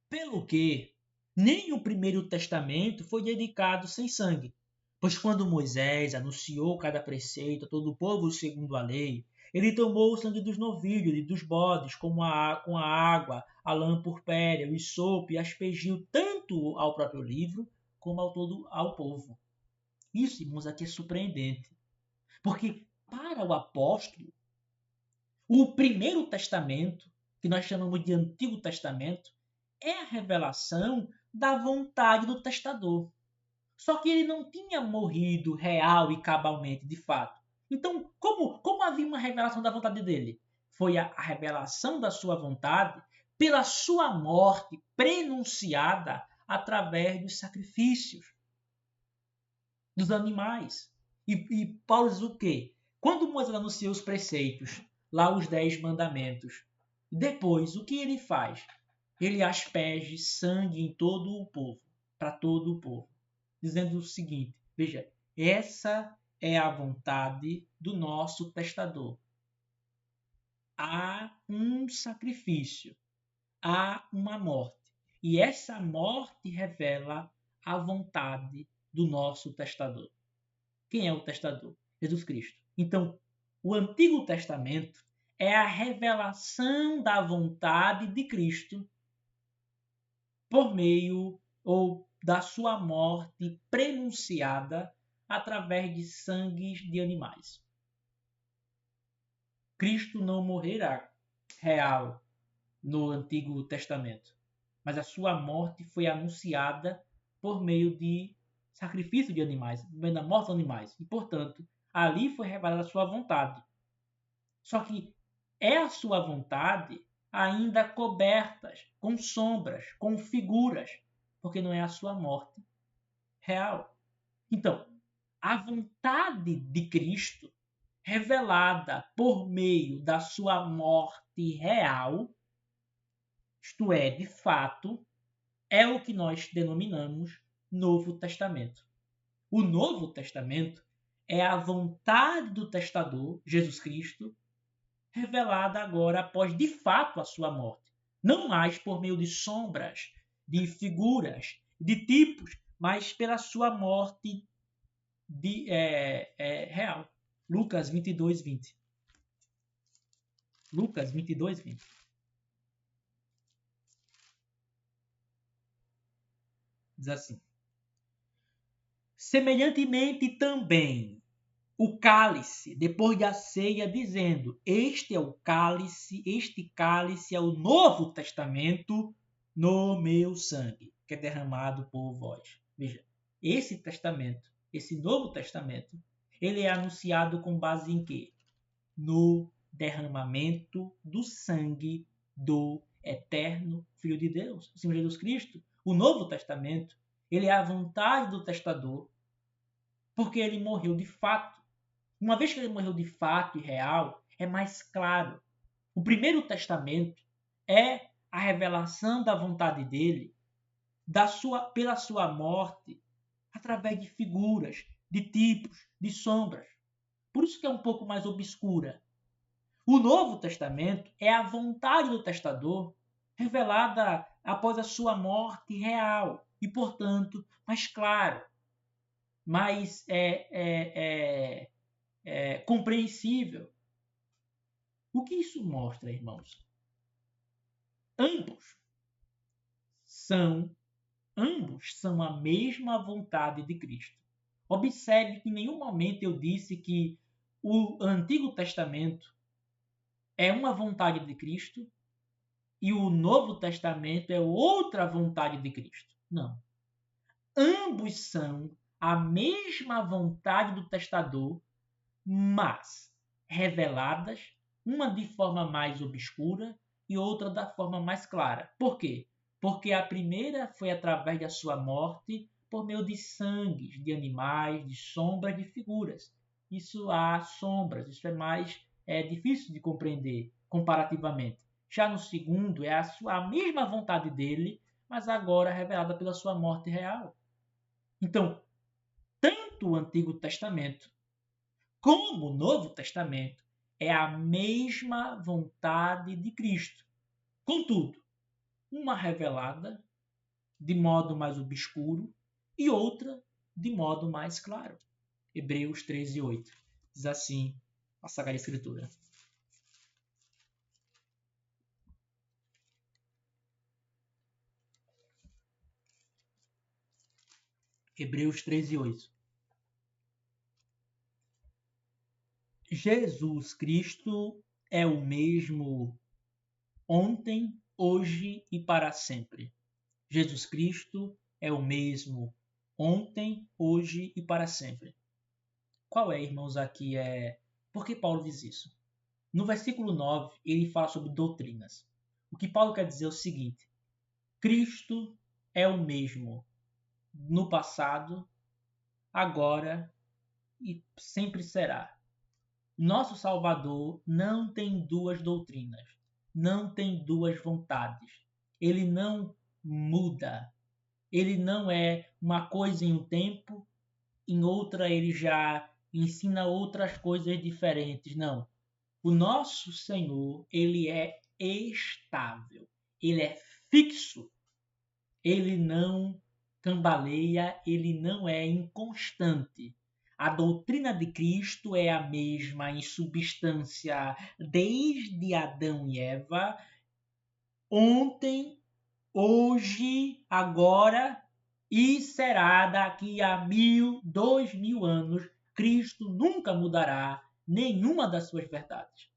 Pelo que nem o primeiro testamento foi dedicado sem sangue, pois quando Moisés anunciou cada preceito a todo o povo segundo a lei, ele tomou o sangue dos novilhos e dos bodes com a água, a lã purpérea, o isopo e aspergiu tanto ao próprio livro como ao povo. Isso, irmãos, aqui é surpreendente, porque para o apóstolo, o primeiro testamento, que nós chamamos de Antigo Testamento, é a revelação da vontade do testador. Só que ele não tinha morrido real e cabalmente, de fato. Então, como havia uma revelação da vontade dele? Foi a revelação da sua vontade pela sua morte prenunciada através dos sacrifícios dos animais. E Paulo diz o quê? Quando Moisés anunciou os preceitos, lá os 10 mandamentos, depois o que ele faz? Ele asperge sangue em todo o povo, para todo o povo, dizendo o seguinte: veja, essa é a vontade do nosso testador. Há um sacrifício, há uma morte, e essa morte revela a vontade do nosso testador. Quem é o testador? Jesus Cristo. Então, o Antigo Testamento é a revelação da vontade de Cristo por meio ou da sua morte prenunciada através de sangues de animais. Cristo não morrerá real no Antigo Testamento, mas a sua morte foi anunciada por meio de sacrifício de animais, por meio da morte de animais. E, portanto, ali foi revelada a sua vontade. Só que é a sua vontade ainda cobertas com sombras, com figuras, porque não é a sua morte real. Então, a vontade de Cristo, revelada por meio da sua morte real, isto é, de fato, é o que nós denominamos Novo Testamento. O Novo Testamento é a vontade do testador, Jesus Cristo, revelada agora após de fato a sua morte. Não mais por meio de sombras, de figuras, de tipos, mas pela sua morte real. Lucas 22, 20. Lucas 22, 20. Diz assim: semelhantemente também o cálice, depois da ceia, dizendo: este cálice é o Novo Testamento no meu sangue, que é derramado por vós. Veja, esse testamento, esse Novo Testamento, ele é anunciado com base em quê? No derramamento do sangue do eterno Filho de Deus, o Senhor Jesus Cristo. O Novo Testamento, ele é a vontade do testador, porque ele morreu de fato. Uma vez que ele morreu de fato e real, é mais claro. O Primeiro Testamento é a revelação da vontade dele pela sua morte através de figuras, de tipos, de sombras. Por isso que é um pouco mais obscura. O Novo Testamento é a vontade do testador revelada após a sua morte real e, portanto, mais claro, mais compreensível. O que isso mostra, irmãos? Ambos são a mesma vontade de Cristo. Observe que em nenhum momento eu disse que o Antigo Testamento é uma vontade de Cristo e o Novo Testamento é outra vontade de Cristo. Não. Ambos são a mesma vontade do testador, mas reveladas, uma de forma mais obscura e outra da forma mais clara. Por quê? Porque a primeira foi através da sua morte por meio de sangues, de animais, de sombras, de figuras. Isso há sombras, isso é mais difícil de compreender comparativamente. Já no segundo, é a mesma vontade dele, mas agora revelada pela sua morte real. Então, tanto o Antigo Testamento como o Novo Testamento é a mesma vontade de Cristo. Contudo, uma revelada de modo mais obscuro e outra de modo mais claro. Hebreus 13, 8. Diz assim a Sagrada Escritura. Hebreus 13, 8. Jesus Cristo é o mesmo ontem, hoje e para sempre. Jesus Cristo é o mesmo ontem, hoje e para sempre. Qual é, irmãos, aqui Por que Paulo diz isso? No versículo 9, ele fala sobre doutrinas. O que Paulo quer dizer é o seguinte: Cristo é o mesmo no passado, agora e sempre será. Nosso Salvador não tem duas doutrinas, não tem duas vontades. Ele não muda. Ele não é uma coisa em um tempo, em outra ele já ensina outras coisas diferentes. Não. O nosso Senhor, ele é estável, ele é fixo, ele não cambaleia, ele não é inconstante. A doutrina de Cristo é a mesma em substância desde Adão e Eva, ontem, hoje, agora e será daqui a 1000, 2000 anos. Cristo nunca mudará nenhuma das suas verdades.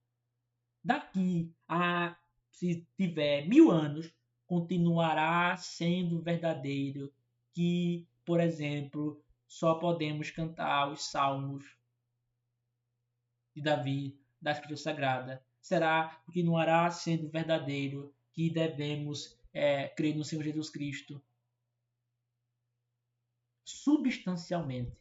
Daqui a, se tiver 1000 anos, continuará sendo verdadeiro que, por exemplo, só podemos cantar os salmos de Davi, da Escritura Sagrada. Continuará sendo verdadeiro que devemos crer no Senhor Jesus Cristo. Substancialmente,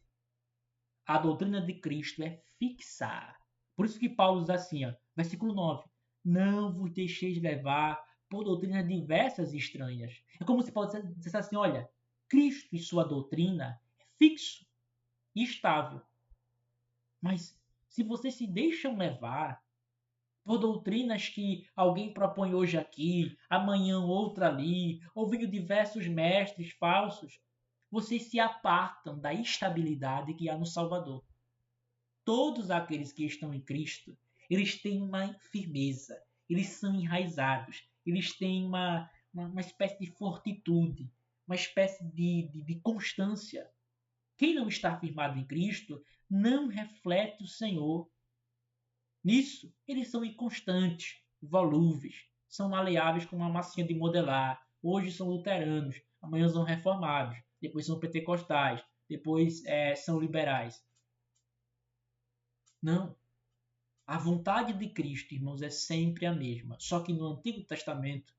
a doutrina de Cristo é fixa. Por isso que Paulo diz assim, versículo 9: não vos deixeis levar por doutrinas diversas e estranhas. É como se Paulo dissesse assim, olha, Cristo e sua doutrina é fixo e estável. Mas se vocês se deixam levar por doutrinas que alguém propõe hoje aqui, amanhã outra ali, ouvindo diversos mestres falsos, vocês se apartam da estabilidade que há no Salvador. Todos aqueles que estão em Cristo, eles têm uma firmeza, eles são enraizados, eles têm uma espécie de fortitude, uma espécie de constância. Quem não está firmado em Cristo não reflete o Senhor. Nisso, eles são inconstantes, volúveis, são maleáveis como uma massinha de modelar. Hoje são luteranos, amanhã são reformados, depois são pentecostais, depois são liberais. Não. A vontade de Cristo, irmãos, é sempre a mesma. Só que no Antigo Testamento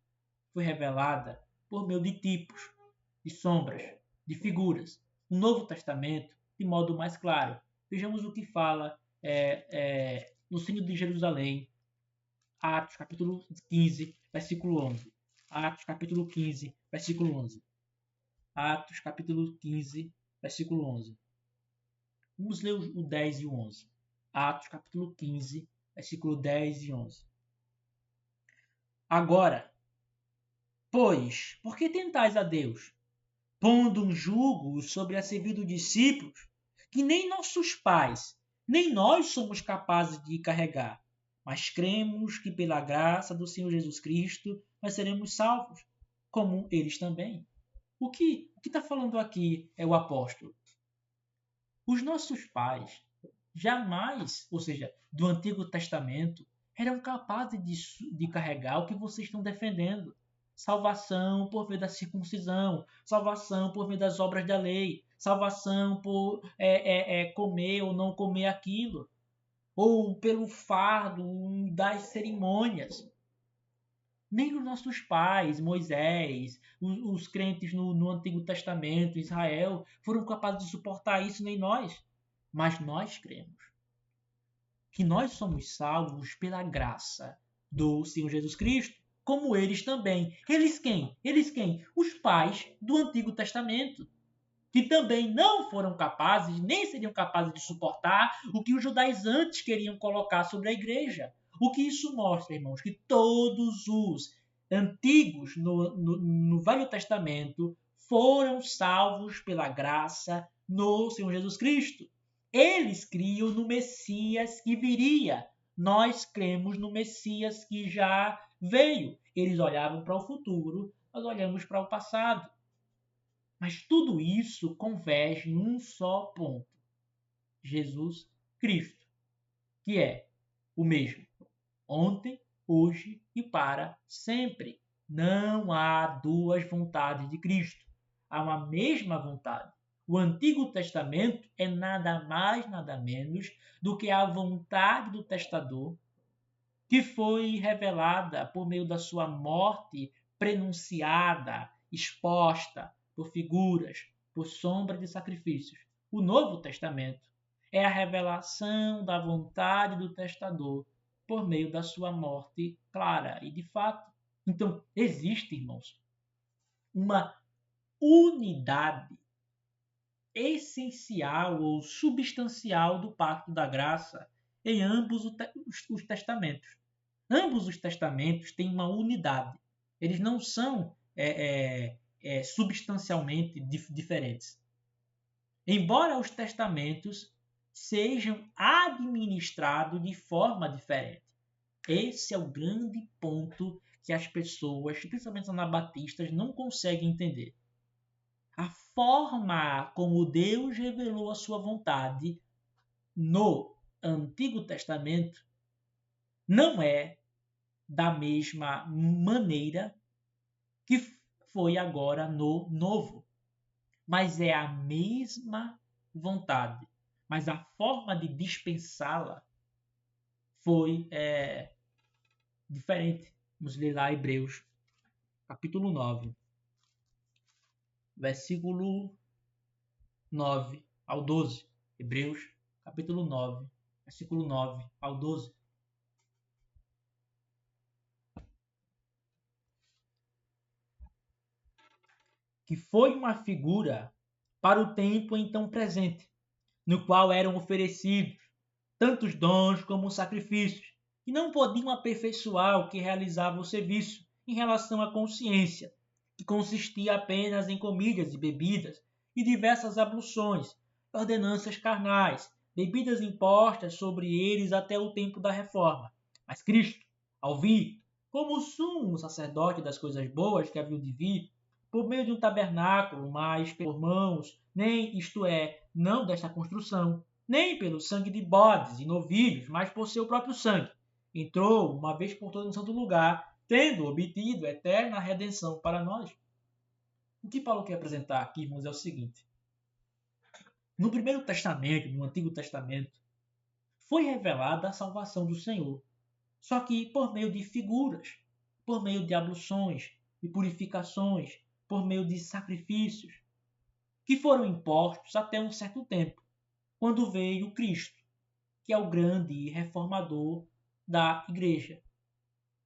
foi revelada por meio de tipos, de sombras, de figuras. No Novo Testamento, de modo mais claro. Vejamos o que fala no Sino de Jerusalém, Atos capítulo 15, versículo 11. Atos capítulo 15, versículo 11. Atos capítulo 15, versículo 11. Vamos ler o 10 e o 11. Atos capítulo 15, versículo 10 e 11. Agora, pois, por que tentais a Deus, pondo um jugo sobre a serviço dos discípulos, que nem nossos pais, nem nós somos capazes de carregar, mas cremos que pela graça do Senhor Jesus Cristo nós seremos salvos, como eles também. O que está falando aqui é o apóstolo. Os nossos pais jamais, ou seja, do Antigo Testamento, eram capazes de carregar o que vocês estão defendendo. Salvação por meio da circuncisão, salvação por meio das obras da lei, salvação por comer ou não comer aquilo, ou pelo fardo das cerimônias. Nem os nossos pais, Moisés, os crentes no Antigo Testamento, Israel, foram capazes de suportar isso, nem nós. Mas nós cremos que nós somos salvos pela graça do Senhor Jesus Cristo, como eles também. Eles quem? Eles quem? Os pais do Antigo Testamento, que também não foram capazes, nem seriam capazes de suportar o que os judaizantes queriam colocar sobre a igreja. O que isso mostra, irmãos? Que todos os antigos no Velho Testamento foram salvos pela graça no Senhor Jesus Cristo. Eles criam no Messias que viria. Nós cremos no Messias que já veio. Eles olhavam para o futuro, nós olhamos para o passado. Mas tudo isso converge em um só ponto: Jesus Cristo, que é o mesmo ontem, hoje e para sempre. Não há duas vontades de Cristo. Há uma mesma vontade. O Antigo Testamento é nada mais, nada menos do que a vontade do testador, que foi revelada por meio da sua morte prenunciada, exposta por figuras, por sombra de sacrifícios. O Novo Testamento é a revelação da vontade do testador por meio da sua morte clara e de fato. Então, existe, irmãos, uma unidade essencial ou substancial do pacto da graça em ambos os testamentos. Ambos os testamentos têm uma unidade. Eles não são substancialmente diferentes. Embora os testamentos sejam administrados de forma diferente. Esse é o grande ponto que as pessoas, principalmente os anabatistas, não conseguem entender. A forma como Deus revelou a sua vontade no Antigo Testamento não é da mesma maneira que foi agora no Novo, mas é a mesma vontade, mas a forma de dispensá-la foi diferente. Vamos ler lá Hebreus, capítulo 9, versículo 9 ao 12. Hebreus, capítulo 9, versículo 9 ao 12. Que foi uma figura para o tempo então presente, no qual eram oferecidos tantos dons como sacrifícios, que não podiam aperfeiçoar o que realizava o serviço em relação à consciência, que consistia apenas em comidas e bebidas, e diversas abluções, ordenanças carnais, bebidas impostas sobre eles até o tempo da reforma. Mas Cristo, ao vir, como sumo sacerdote das coisas boas que haviam de vir, por meio de um tabernáculo, mas por mãos, nem isto é, não desta construção, nem pelo sangue de bodes e novilhos, mas por seu próprio sangue. Entrou uma vez por todas no santo lugar, tendo obtido eterna redenção para nós. O que Paulo quer apresentar aqui, irmãos, é o seguinte. No Primeiro Testamento, no Antigo Testamento, foi revelada a salvação do Senhor. Só que por meio de figuras, por meio de abluções e purificações, por meio de sacrifícios, que foram impostos até um certo tempo, quando veio Cristo, que é o grande reformador da igreja,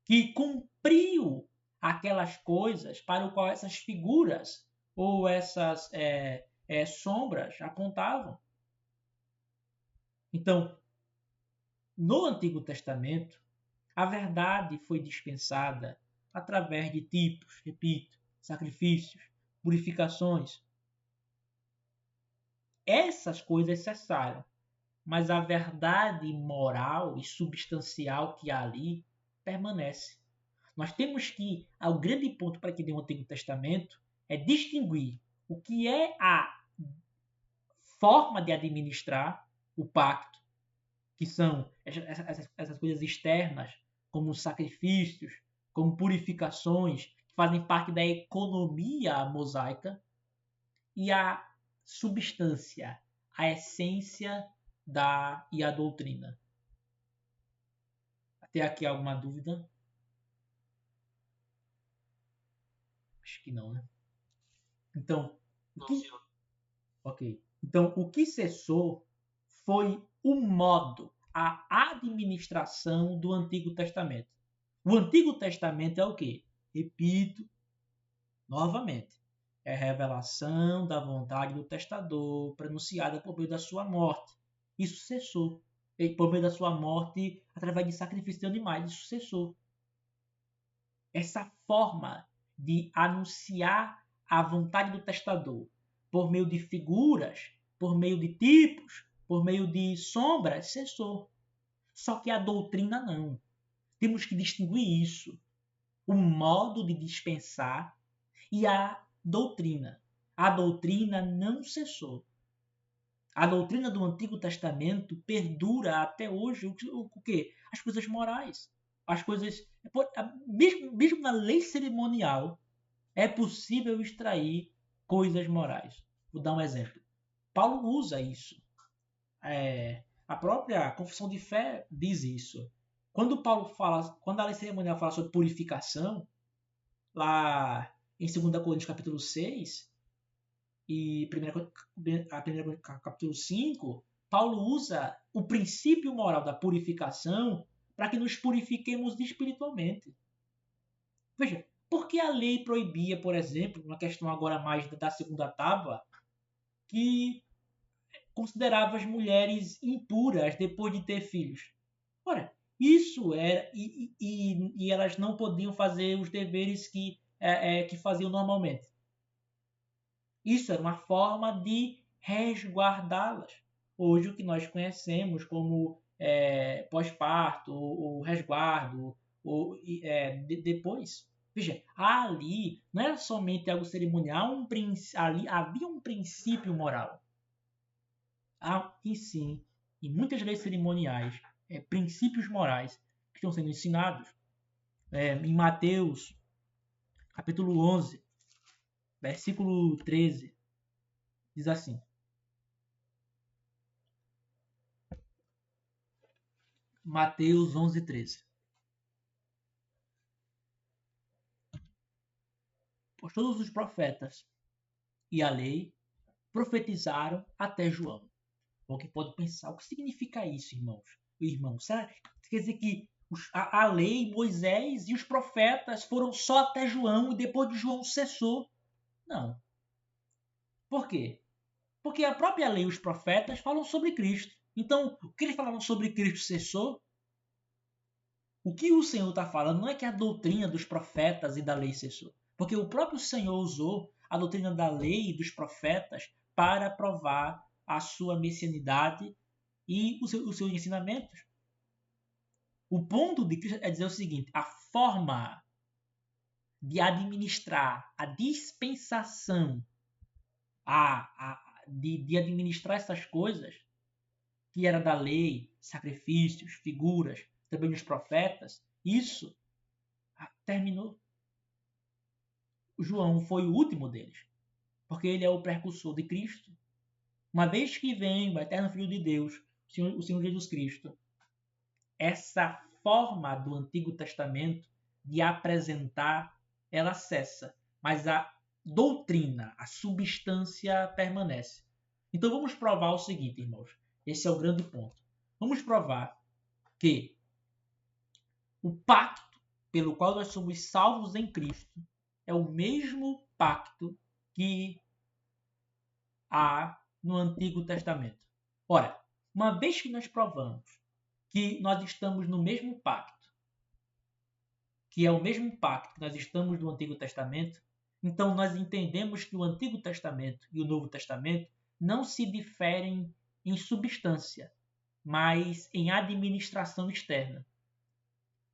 que cumpriu aquelas coisas para o qual essas figuras ou essas sombras apontavam. Então, no Antigo Testamento, a verdade foi dispensada através de tipos, repito, sacrifícios, purificações. Essas coisas cessaram, mas a verdade moral e substancial que há ali permanece. Nós temos que, o grande ponto para que dê o Antigo Testamento é distinguir o que é a forma de administrar o pacto, que são essas coisas externas, como sacrifícios, como purificações, que fazem parte da economia mosaica, e a substância, a essência e a doutrina. Até aqui alguma dúvida? Acho que não, né? Então, ok. Então, o que cessou foi o modo, a administração do Antigo Testamento. O Antigo Testamento é o quê? Repito novamente. É a revelação da vontade do testador, pronunciada por meio da sua morte. Isso cessou. E por meio da sua morte, através de sacrifício de animais, isso cessou. Essa forma de anunciar a vontade do testador por meio de figuras, por meio de tipos, por meio de sombras, cessou. Só que a doutrina não. Temos que distinguir isso. O modo de dispensar e a doutrina. A doutrina não cessou. A doutrina do Antigo Testamento perdura até hoje o quê? As coisas morais. As coisas. Mesmo na lei cerimonial, é possível extrair coisas morais. Vou dar um exemplo. Paulo usa isso. A própria Confissão de Fé diz isso. Quando a lei cerimonial fala sobre purificação, lá em 2 Coríntios capítulo 6 e 1 capítulo 5, Paulo usa o princípio moral da purificação para que nos purifiquemos espiritualmente. Veja, por que a lei proibia, por exemplo, uma questão agora mais da segunda tábua, que considerava as mulheres impuras depois de ter filhos? Ora, isso era. E elas não podiam fazer os deveres que faziam normalmente. Isso era uma forma de resguardá-las. hoje o que nós conhecemos como pós-parto, o resguardo, depois. Veja, ali não era somente algo cerimonial, ali havia um princípio moral. E sim, em muitas leis cerimoniais, princípios morais que estão sendo ensinados. Em Mateus, capítulo 11, versículo 13, diz assim: Mateus 11, 13. Pois todos os profetas e a lei profetizaram até João. Alguém pode pensar, o que significa isso, irmãos? Quer dizer que a lei, Moisés e os profetas foram só até João e depois de João cessou? Não. Por quê? Porque a própria lei e os profetas falam sobre Cristo. Então, o que eles falaram sobre Cristo cessou? O que o Senhor está falando não é que a doutrina dos profetas e da lei cessou. Porque o próprio Senhor usou a doutrina da lei e dos profetas para provar a sua messianidade e os seus ensinamentos. O ponto de Cristo é dizer o seguinte: a forma de administrar a dispensação, de administrar essas coisas, que era da lei, sacrifícios, figuras, também dos profetas, isso terminou. João foi o último deles, porque ele é o precursor de Cristo. Uma vez que vem o eterno Filho de Deus, o Senhor Jesus Cristo, essa forma do Antigo Testamento de apresentar, ela cessa, mas a doutrina, a substância permanece. Então vamos provar o seguinte, irmãos. Esse é o grande ponto. Vamos provar que o pacto pelo qual nós somos salvos em Cristo é o mesmo pacto que há no Antigo Testamento. Ora, uma vez que nós provamos que nós estamos no mesmo pacto, que é o mesmo pacto que nós estamos no Antigo Testamento, então nós entendemos que o Antigo Testamento e o Novo Testamento não se diferem em substância, mas em administração externa.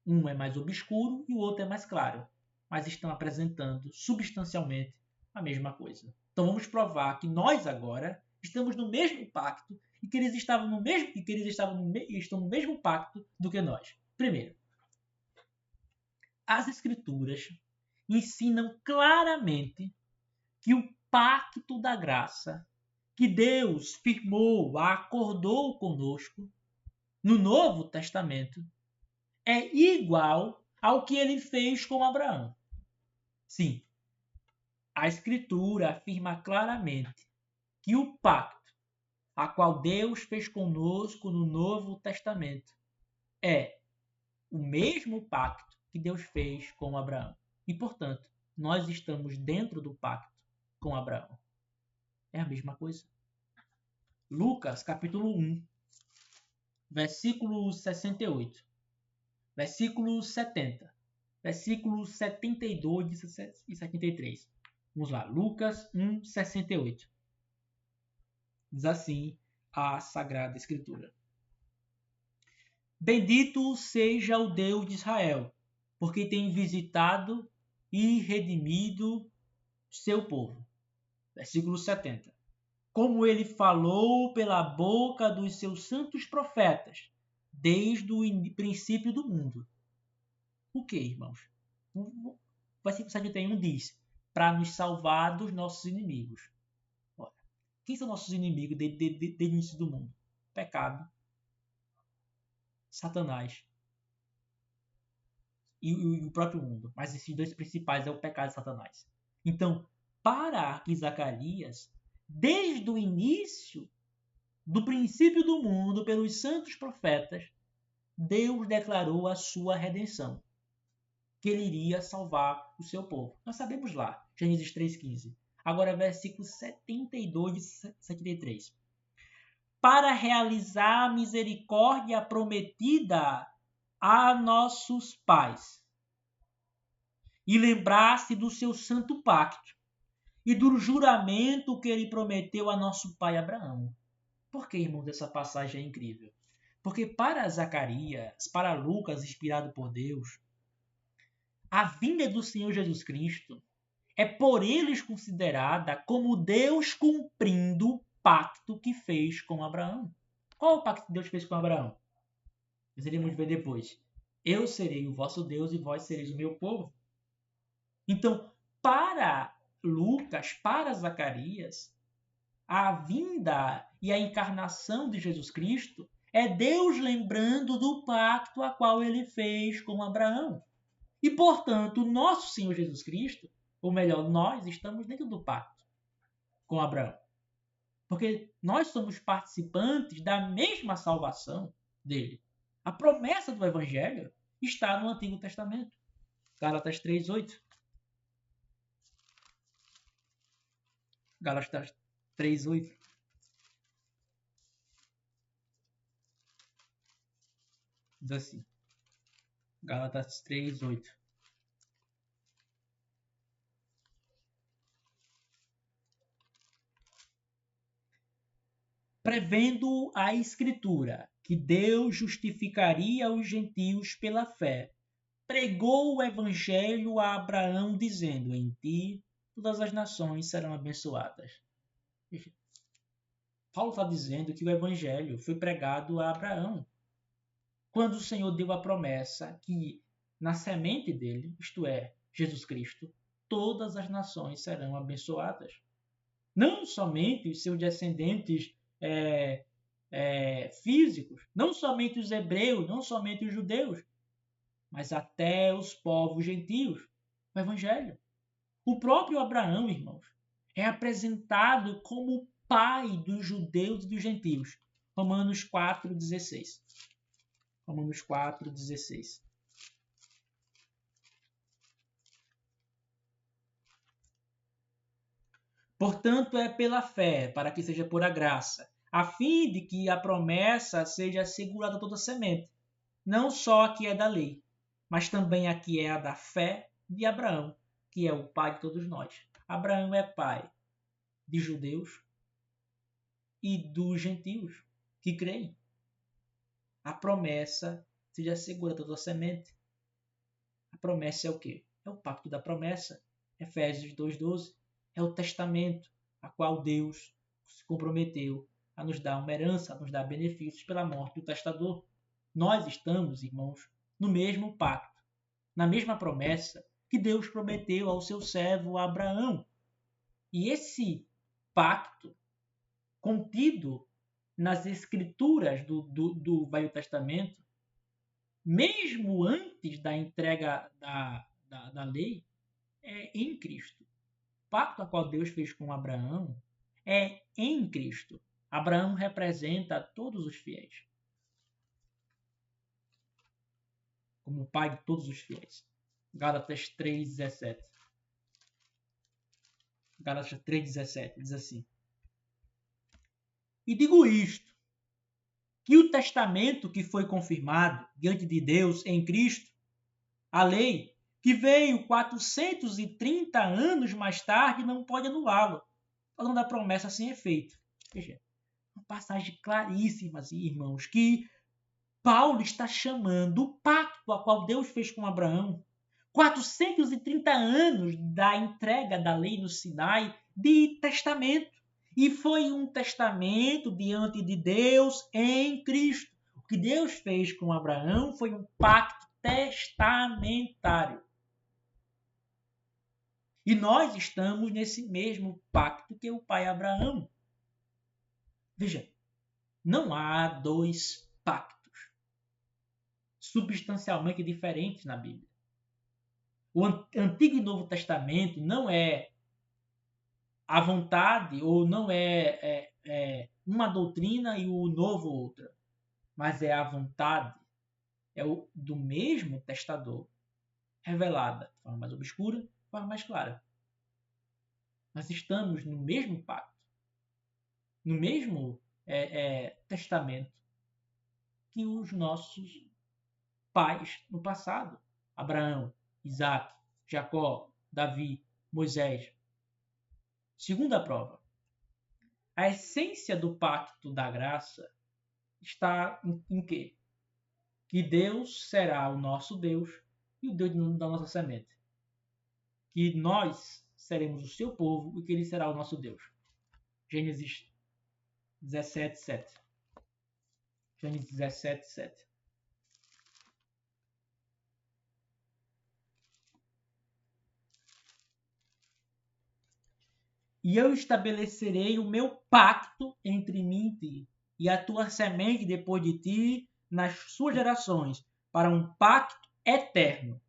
Um é mais obscuro e o outro é mais claro, mas estão apresentando substancialmente a mesma coisa. Então vamos provar que nós agora estamos no mesmo pacto e que eles estão no mesmo pacto do que nós. Primeiro, as Escrituras ensinam claramente que o pacto da graça que Deus firmou, acordou conosco no Novo Testamento é igual ao que ele fez com Abraão. Sim, a Escritura afirma claramente que o pacto a qual Deus fez conosco no Novo Testamento é o mesmo pacto que Deus fez com Abraão. E, portanto, nós estamos dentro do pacto com Abraão. É a mesma coisa. Lucas, capítulo 1, versículo 68, versículo 70, versículos 72 e 73. Vamos lá, Lucas 1, 68. Diz assim a Sagrada Escritura: Bendito seja o Deus de Israel, porque tem visitado e redimido seu povo. Versículo 70. Como ele falou pela boca dos seus santos profetas, desde o princípio do mundo. O que, irmãos? O versículo 71 diz: para nos salvar dos nossos inimigos. Ora, quem são nossos inimigos desde o início do mundo? Pecado, Satanás e o próprio mundo. Mas esses dois principais é o pecado e Satanás. Então, para Zacarias, desde o início do princípio do mundo, pelos santos profetas, Deus declarou a sua redenção, que ele iria salvar o seu povo. Nós sabemos lá, Gênesis 3,15. Agora, versículos 72 e 73. Para realizar a misericórdia prometida a nossos pais e lembrar-se do seu santo pacto e do juramento que ele prometeu a nosso pai Abraão. Por que, irmãos, essa passagem é incrível? Porque para Zacarias, para Lucas, inspirado por Deus, a vinda do Senhor Jesus Cristo é por eles considerada como Deus cumprindo o pacto que fez com Abraão. Qual o pacto que Deus fez com Abraão? Nós iremos ver depois. Eu serei o vosso Deus e vós sereis o meu povo. Então, para Lucas, para Zacarias, a vinda e a encarnação de Jesus Cristo é Deus lembrando do pacto a qual ele fez com Abraão. E, portanto, o nosso Senhor Jesus Cristo, ou melhor, nós estamos dentro do pacto com Abraão. Porque nós somos participantes da mesma salvação dele. A promessa do Evangelho está no Antigo Testamento. Gálatas 3:8. Gálatas 3:8. Diz assim. Gálatas 3:8. Prevendo a Escritura que Deus justificaria os gentios pela fé, pregou o Evangelho a Abraão, dizendo: em ti todas as nações serão abençoadas. Paulo está dizendo que o Evangelho foi pregado a Abraão, quando o Senhor deu a promessa que na semente dele, isto é, Jesus Cristo, todas as nações serão abençoadas. Não somente os seus descendentes físicos, não somente os hebreus, não somente os judeus, mas até os povos gentios. O Evangelho. O próprio Abraão, irmãos, é apresentado como o pai dos judeus e dos gentios. Romanos 4:16. Romanos 4:16. Portanto, é pela fé, para que seja por a graça, a fim de que a promessa seja assegurada a toda semente, não só a que é da lei, mas também a que é a da fé de Abraão, que é o pai de todos nós. Abraão é pai de judeus e dos gentios que creem. A promessa seja assegurada a toda semente. A promessa é o quê? É o pacto da promessa. Efésios 2:12. É o testamento a qual Deus se comprometeu a nos dar uma herança, a nos dar benefícios pela morte do testador. Nós estamos, irmãos, no mesmo pacto, na mesma promessa que Deus prometeu ao seu servo Abraão. E esse pacto, contido nas escrituras do Velho Testamento, mesmo antes da entrega da lei, é em Cristo. O pacto a qual Deus fez com Abraão é em Cristo. Abraão representa todos os fiéis, como o pai de todos os fiéis. Gálatas 3:17. Gálatas 3:17 diz assim: e digo isto, que o testamento que foi confirmado diante de Deus em Cristo, a lei, que veio 430 anos mais tarde, não pode anulá-lo, falando da promessa sem efeito. Veja, uma passagem claríssima, irmãos, que Paulo está chamando o pacto a qual Deus fez com Abraão, 430 anos da entrega da lei no Sinai, de testamento. E foi um testamento diante de Deus em Cristo. O que Deus fez com Abraão foi um pacto testamentário. E nós estamos nesse mesmo pacto que o pai Abraão. Veja, não há dois pactos substancialmente diferentes na Bíblia. O Antigo e Novo Testamento não é a vontade ou não é uma doutrina e o novo outra, mas é a vontade do mesmo testador revelada de forma mais obscura, de forma mais clara. Nós estamos no mesmo pacto, no mesmo testamento que os nossos pais no passado. Abraão, Isaac, Jacó, Davi, Moisés. Segunda prova. A essência do pacto da graça está em quê? Que Deus será o nosso Deus e o Deus da nossa semente. Que nós seremos o seu povo e que ele será o nosso Deus. Gênesis 17, 7. Gênesis 17, 7. E eu estabelecerei o meu pacto entre mim e ti, e a tua semente depois de ti, nas suas gerações, para um pacto eterno,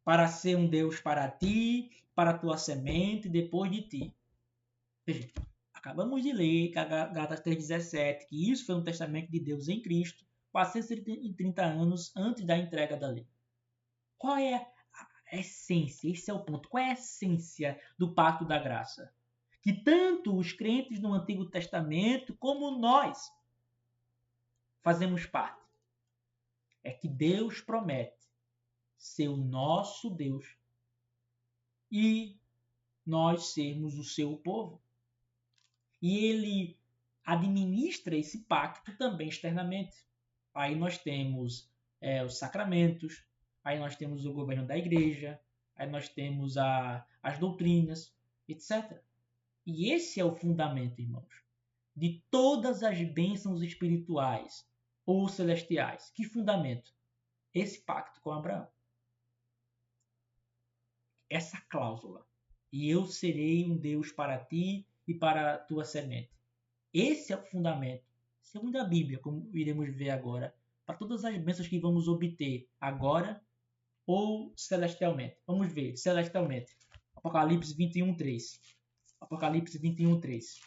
para ser um Deus para ti, para a tua semente depois de ti. Veja, acabamos de ler, Gálatas 3,17, que isso foi um testamento de Deus em Cristo, 430 anos antes da entrega da lei. Qual é a essência? Esse é o ponto. Qual é a essência do pacto da graça? Que tanto os crentes no Antigo Testamento como nós fazemos parte. É que Deus promete ser o nosso Deus e nós sermos o seu povo. E ele administra esse pacto também externamente. Aí nós temos os sacramentos, aí nós temos o governo da igreja, aí nós temos as doutrinas, etc. E esse é o fundamento, irmãos, de todas as bênçãos espirituais ou celestiais. Que fundamento? Esse pacto com Abraão. Essa cláusula. E eu serei um Deus para ti e para a tua semente. Esse é o fundamento, segundo a Bíblia, como iremos ver agora, para todas as bênçãos que vamos obter agora ou celestialmente. Vamos ver, celestialmente. Apocalipse 21, 3. Apocalipse 21, 3.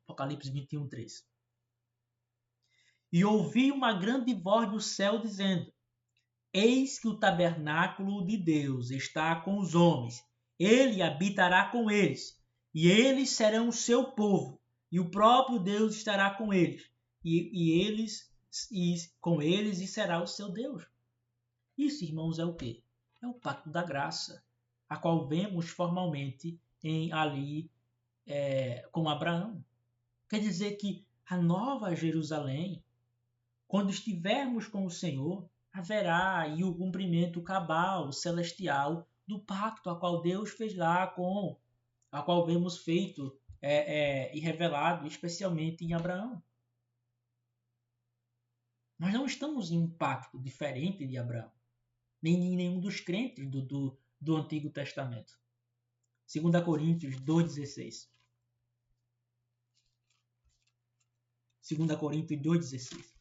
Apocalipse 21, 3. E ouvi uma grande voz do céu dizendo: Eis que o tabernáculo de Deus está com os homens. Ele habitará com eles, e eles serão o seu povo, e o próprio Deus estará com eles, com eles e será o seu Deus. Isso, irmãos, é o quê? É o pacto da graça, a qual vemos formalmente ali com Abraão. Quer dizer que a nova Jerusalém, quando estivermos com o Senhor, haverá aí o cumprimento cabal, celestial, do pacto a qual Deus fez lá a qual vemos feito e revelado especialmente em Abraão. Nós não estamos em um pacto diferente de Abraão, nem em nenhum dos crentes do Antigo Testamento. 2 Coríntios 2,16. 2 Coríntios 2,16.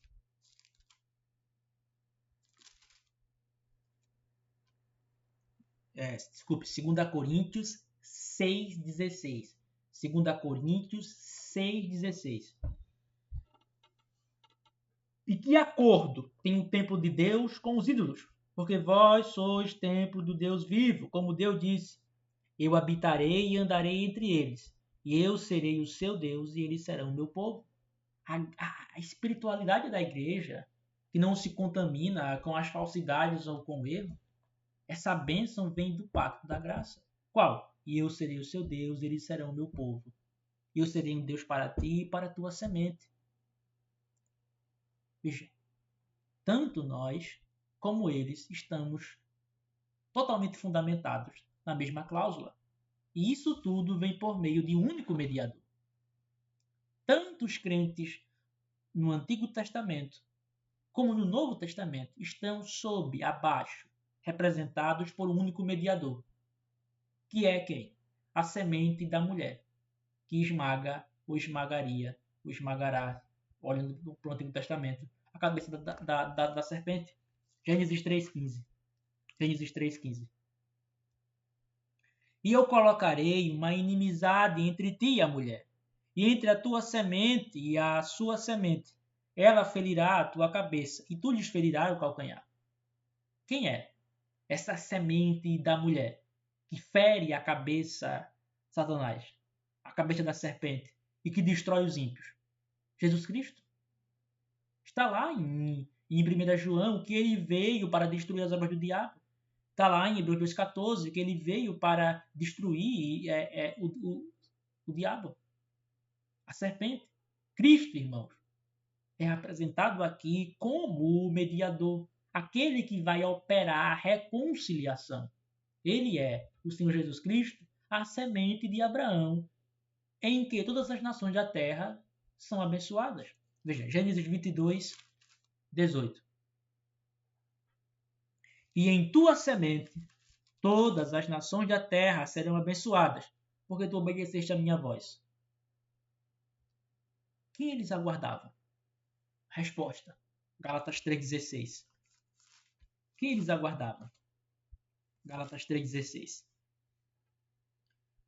Desculpe, 2 Coríntios 6,16. 2 Coríntios 6,16. E que acordo tem o templo de Deus com os ídolos? Porque vós sois templo do Deus vivo, como Deus disse: Eu habitarei e andarei entre eles, e eu serei o seu Deus e eles serão o meu povo. A espiritualidade da igreja, que não se contamina com as falsidades ou com o erro, essa bênção vem do pacto da graça. Qual? E eu serei o seu Deus, eles serão o meu povo. Eu serei um Deus para ti e para a tua semente. Veja, tanto nós como eles estamos totalmente fundamentados na mesma cláusula. E isso tudo vem por meio de um único mediador. Tanto os crentes no Antigo Testamento como no Novo Testamento estão abaixo, representados por um único mediador, que é quem? A semente da mulher, que esmaga, ou esmagaria, ou esmagará, olhando para o Antigo Testamento, a cabeça da serpente. Gênesis 3,15. Gênesis 3,15. E eu colocarei uma inimizade entre ti e a mulher, e entre a tua semente e a sua semente. Ela ferirá a tua cabeça, e tu lhes ferirás o calcanhar. Quem é essa semente da mulher que fere a cabeça Satanás, a cabeça da serpente, e que destrói os ímpios? Jesus Cristo. Está lá em em 1 João que ele veio para destruir as obras do diabo. Está lá em Hebreus 2,14 que ele veio para destruir o diabo, a serpente. Cristo, irmãos, é apresentado aqui como o mediador, aquele que vai operar a reconciliação. Ele é o Senhor Jesus Cristo, a semente de Abraão, em que todas as nações da terra são abençoadas. Veja, Gênesis 22, 18. E em tua semente todas as nações da terra serão abençoadas, porque tu obedeceste a minha voz. Quem eles aguardavam? Resposta. Gálatas 3,16. Quem eles aguardavam? Gálatas 3,16.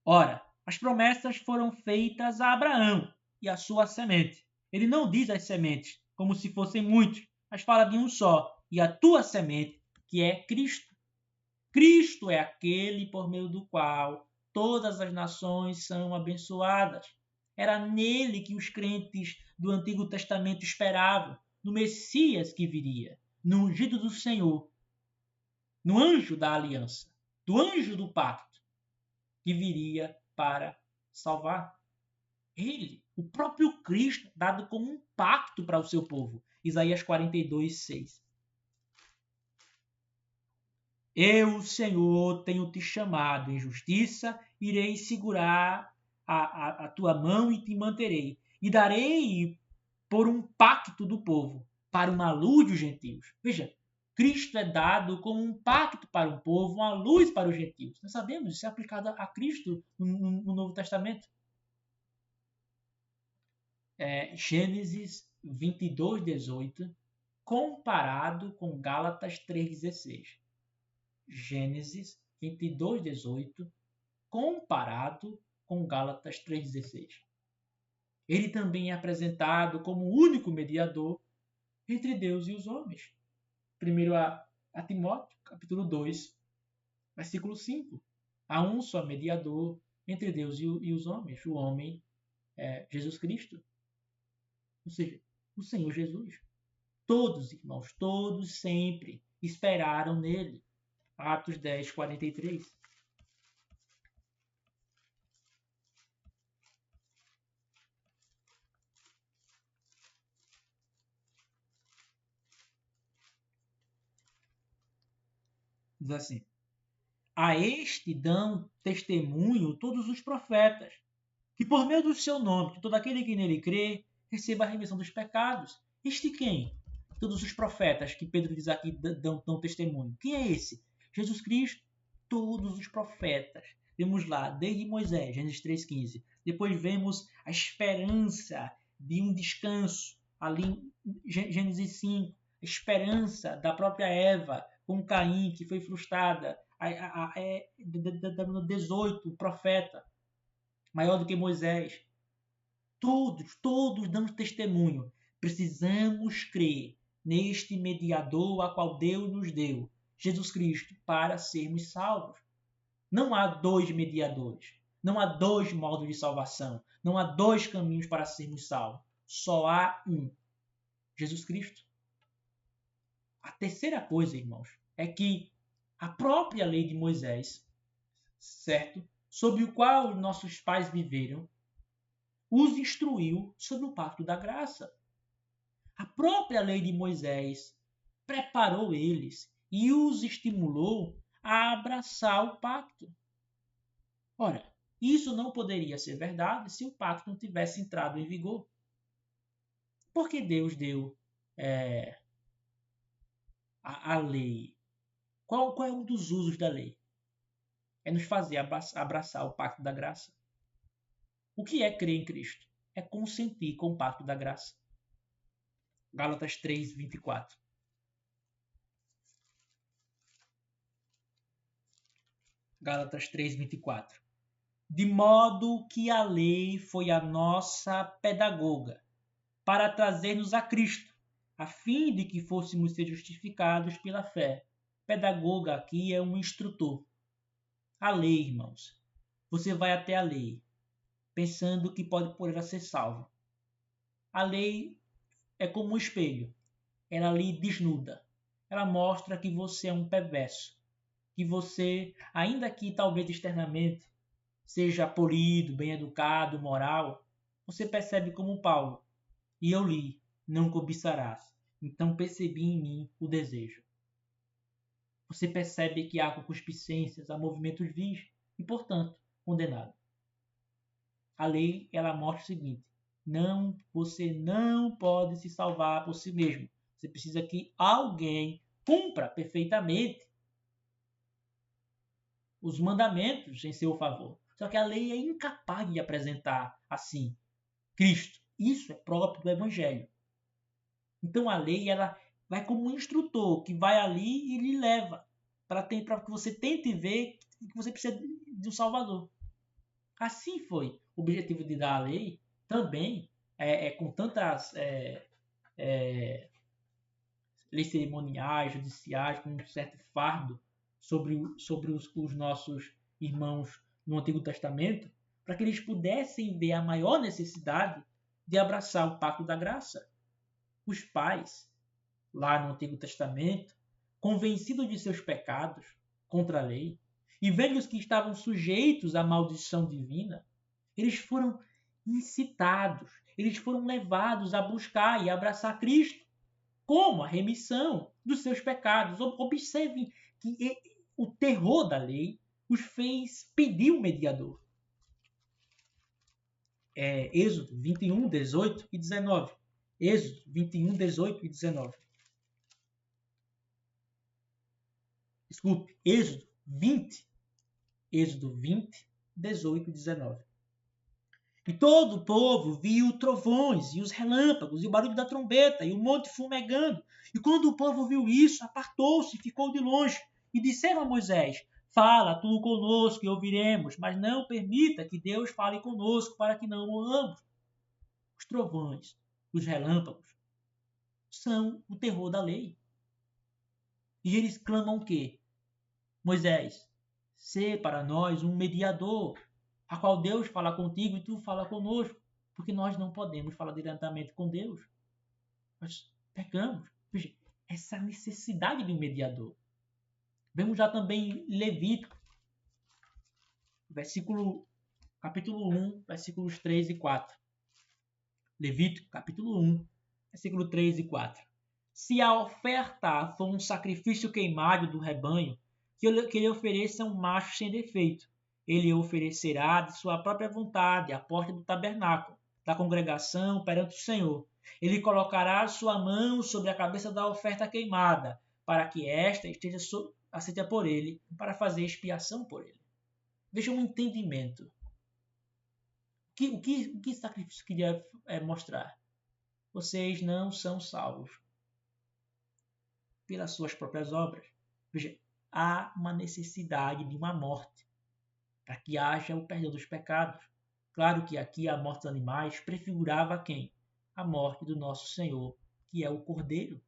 Ora, as promessas foram feitas a Abraão e a sua semente. Ele não diz as sementes, como se fossem muitos, mas fala de um só, e a tua semente, que é Cristo. Cristo é aquele por meio do qual todas as nações são abençoadas. Era nele que os crentes do Antigo Testamento esperavam, no Messias que viria, no ungido do Senhor, no anjo da aliança, do anjo do pacto, que viria para salvar. Ele, o próprio Cristo, dado como um pacto para o seu povo. Isaías 42, 6. Eu, Senhor, tenho te chamado em justiça, irei segurar a tua mão e te manterei. E darei por um pacto do povo, para uma luz dos gentios. Veja, Cristo é dado como um pacto para o povo, uma luz para os gentios. Nós sabemos, isso é aplicado a Cristo no Novo Testamento. Gênesis 22, 18, comparado com Gálatas 3,16. Gênesis 22, 18, comparado com Gálatas 3,16. Ele também é apresentado como o único mediador entre Deus e os homens. Primeiro a Timóteo, capítulo 2, versículo 5. Há um só mediador entre Deus e os homens, o homem é Jesus Cristo. Ou seja, o Senhor Jesus. Todos, irmãos, todos sempre esperaram nele. Atos 10, 43. Diz assim: a este dão testemunho todos os profetas, que por meio do seu nome, todo aquele que nele crê, receba a remissão dos pecados. Este quem? Todos os profetas que Pedro diz aqui dão testemunho. Quem é esse? Jesus Cristo. Todos os profetas. Vemos lá, desde Moisés, Gênesis 3,15. Depois vemos a esperança de um descanso, ali em Gênesis 5. A esperança da própria Eva com Caim, que foi frustrada. 18, o profeta, maior do que Moisés. Todos damos testemunho. Precisamos crer neste mediador a qual Deus nos deu, Jesus Cristo, para sermos salvos. Não há dois mediadores. Não há dois modos de salvação. Não há dois caminhos para sermos salvos. Só há um. Jesus Cristo. A terceira coisa, irmãos, é que a própria lei de Moisés, certo? Sobre o qual nossos pais viveram, os instruiu sobre o pacto da graça. A própria lei de Moisés preparou eles e os estimulou a abraçar o pacto. Ora, isso não poderia ser verdade se o pacto não tivesse entrado em vigor. Por que Deus deu a lei? Qual é um dos usos da lei? É nos fazer abraçar o pacto da graça. O que é crer em Cristo? É consentir com o pacto da graça. Gálatas 3, 24. Gálatas 3, 24. De modo que a lei foi a nossa pedagoga, para trazer-nos a Cristo, a fim de que fôssemos ser justificados pela fé. Pedagoga aqui é um instrutor. A lei, irmãos. Você vai até a lei, pensando que pode poder ser salvo. A lei é como um espelho. ela lhe desnuda. Ela mostra que você é um perverso. Que você, ainda que talvez externamente seja polido, bem educado, moral, você percebe como Paulo. E eu li, não cobiçarás. Então percebi em mim o desejo. Você percebe que há concupiscências, há movimentos vis e, portanto, condenado. A lei, ela mostra o seguinte: você não pode se salvar por si mesmo. Você precisa que alguém cumpra perfeitamente os mandamentos em seu favor. Só que a lei é incapaz de apresentar assim Cristo. Isso é próprio do Evangelho. Então a lei, ela vai como um instrutor que vai ali e lhe leva para que você tente ver que você precisa de um Salvador. Assim foi o objetivo de dar a lei também, com tantas leis cerimoniais, judiciais, com um certo fardo sobre os nossos irmãos no Antigo Testamento, para que eles pudessem ver a maior necessidade de abraçar o pacto da graça. Os pais, lá no Antigo Testamento, convencidos de seus pecados contra a lei, e vendo que estavam sujeitos à maldição divina, eles foram incitados, eles foram levados a buscar e abraçar Cristo como a remissão dos seus pecados. Observem que o terror da lei os fez pedir um mediador. Êxodo 21, 18 e 19. Êxodo 21, 18 e 19. Desculpe, Êxodo 20, 18 e 19. E todo o povo viu trovões e os relâmpagos e o barulho da trombeta e o monte fumegando. E quando o povo viu isso, apartou-se e ficou de longe. E disseram a Moisés: Fala tu conosco e ouviremos, mas não permita que Deus fale conosco para que não morramos. Os trovões, os relâmpagos, são o terror da lei. E eles clamam o quê? Moisés, sê para nós um mediador, a qual Deus fala contigo e tu fala conosco, porque nós não podemos falar diretamente com Deus. Nós pecamos. Veja, essa necessidade de um mediador. Vemos já também em Levítico, capítulo 1, versículos 3 e 4. Levítico, capítulo 1, versículo 3 e 4. Se a oferta for um sacrifício queimado do rebanho, que ele ofereça um macho sem defeito. Ele oferecerá de sua própria vontade à porta do tabernáculo, da congregação perante o Senhor. Ele colocará sua mão sobre a cabeça da oferta queimada, para que esta esteja aceita por ele, para fazer expiação por ele. Veja um entendimento. O que sacrifício queria mostrar? Vocês não são salvos pelas suas próprias obras. Veja, há uma necessidade de uma morte para que haja o perdão dos pecados. Claro que aqui a morte dos animais prefigurava quem? A morte do nosso Senhor, que é o Cordeiro.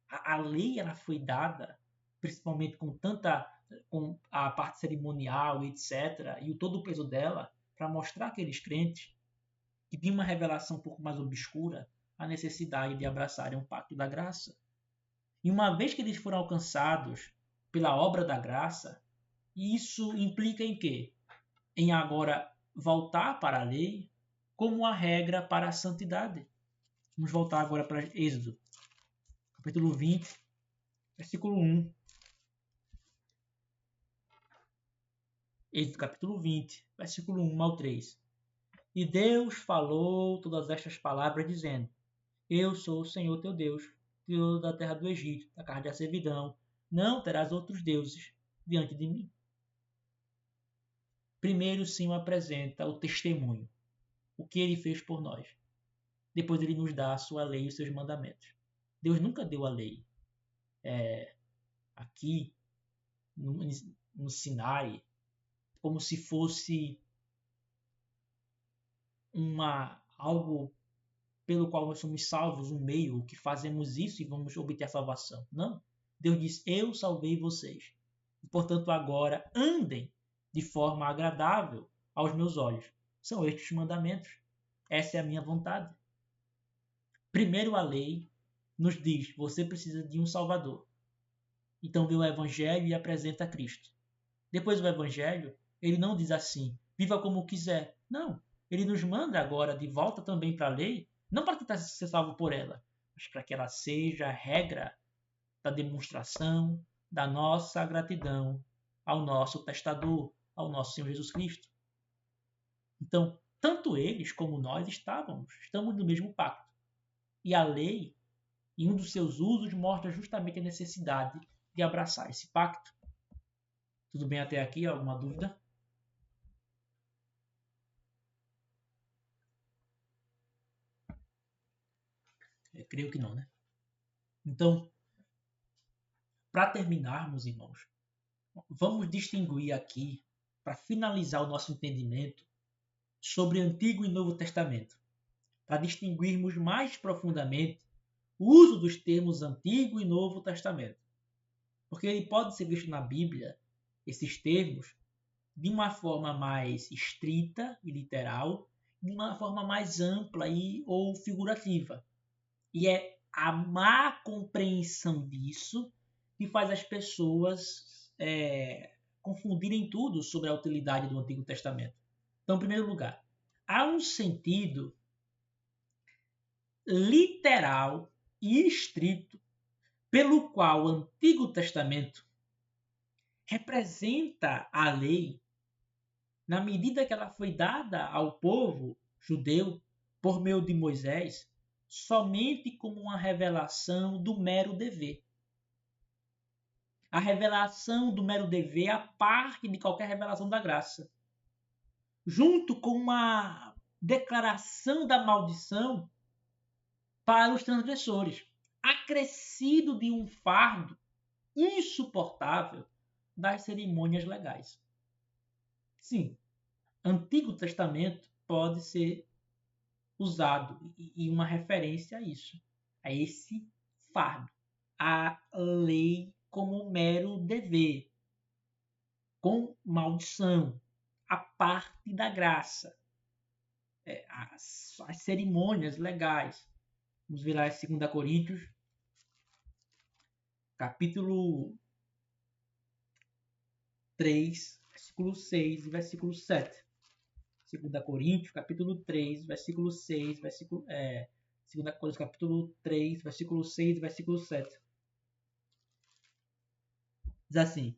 A lei ela foi dada, principalmente com a parte cerimonial, etc., e todo o peso dela, para mostrar àqueles crentes que tinham uma revelação um pouco mais obscura, a necessidade de abraçarem o pacto da graça. E uma vez que eles foram alcançados pela obra da graça, isso implica em quê? Em agora voltar para a lei como a regra para a santidade. Vamos voltar agora para Êxodo, capítulo 20, versículo 1. Êxodo, capítulo 20, versículo 1 ao 3. E Deus falou todas estas palavras, dizendo: Eu sou o Senhor teu Deus, Deus da terra do Egito, da casa da servidão. Não terás outros deuses diante de mim. Primeiro, o Senhor apresenta o testemunho, o que ele fez por nós. Depois ele nos dá a sua lei e os seus mandamentos. Deus nunca deu a lei aqui no Sinai como se fosse algo pelo qual nós somos salvos, um meio que fazemos isso e vamos obter a salvação. Não. Deus diz: eu salvei vocês. E, portanto, agora andem de forma agradável aos meus olhos. São estes os mandamentos. Essa é a minha vontade. Primeiro a lei, nos diz: você precisa de um Salvador. Então vem o Evangelho e apresenta Cristo. Depois do Evangelho, ele não diz assim: viva como quiser. Não. Ele nos manda agora de volta também para a lei, não para tentar ser salvo por ela, mas para que ela seja a regra da demonstração da nossa gratidão ao nosso testador, ao nosso Senhor Jesus Cristo. Então, tanto eles como nós estamos no mesmo pacto. E a lei, em um dos seus usos, mostra justamente a necessidade de abraçar esse pacto. Tudo bem até aqui? Alguma dúvida? Eu creio que não, né? Então, para terminarmos, irmãos, vamos distinguir aqui, para finalizar o nosso entendimento, sobre Antigo e Novo Testamento, para distinguirmos mais profundamente o uso dos termos Antigo e Novo Testamento. Porque ele pode ser visto na Bíblia, esses termos, de uma forma mais estrita e literal, de uma forma mais ampla ou figurativa. E é a má compreensão disso que faz as pessoas confundirem tudo sobre a utilidade do Antigo Testamento. Então, em primeiro lugar, há um sentido literal e estrito pelo qual o Antigo Testamento representa a lei na medida que ela foi dada ao povo judeu por meio de Moisés, somente como uma revelação do mero dever. A revelação do mero dever é a parte de qualquer revelação da graça. Junto com uma declaração da maldição para os transgressores, acrescido de um fardo insuportável das cerimônias legais. Sim, Antigo Testamento pode ser usado e uma referência a isso, a esse fardo, a lei como mero dever, com maldição, a parte da graça, as cerimônias legais. Vamos ver lá em 2 Coríntios, capítulo 3, versículo 6 e versículo 7. 2 Coríntios, capítulo 3, versículo 6, 2 Coríntios, capítulo 3, versículo 6 e versículo 7. Diz assim: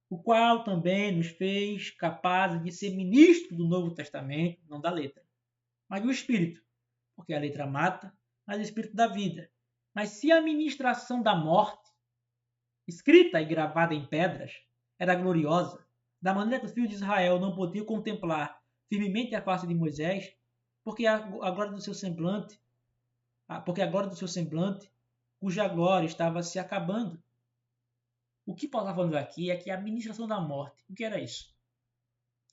o qual também nos fez capazes de ser ministros do Novo Testamento, não da letra, mas do Espírito, porque a letra mata, mas o Espírito dá vida. Mas se a ministração da morte, escrita e gravada em pedras, era gloriosa, da maneira que os filhos de Israel não podiam contemplar firmemente a face de Moisés, porque a glória do seu semblante, cuja glória estava se acabando. O que Paulo está falando aqui é que a administração da morte, o que era isso?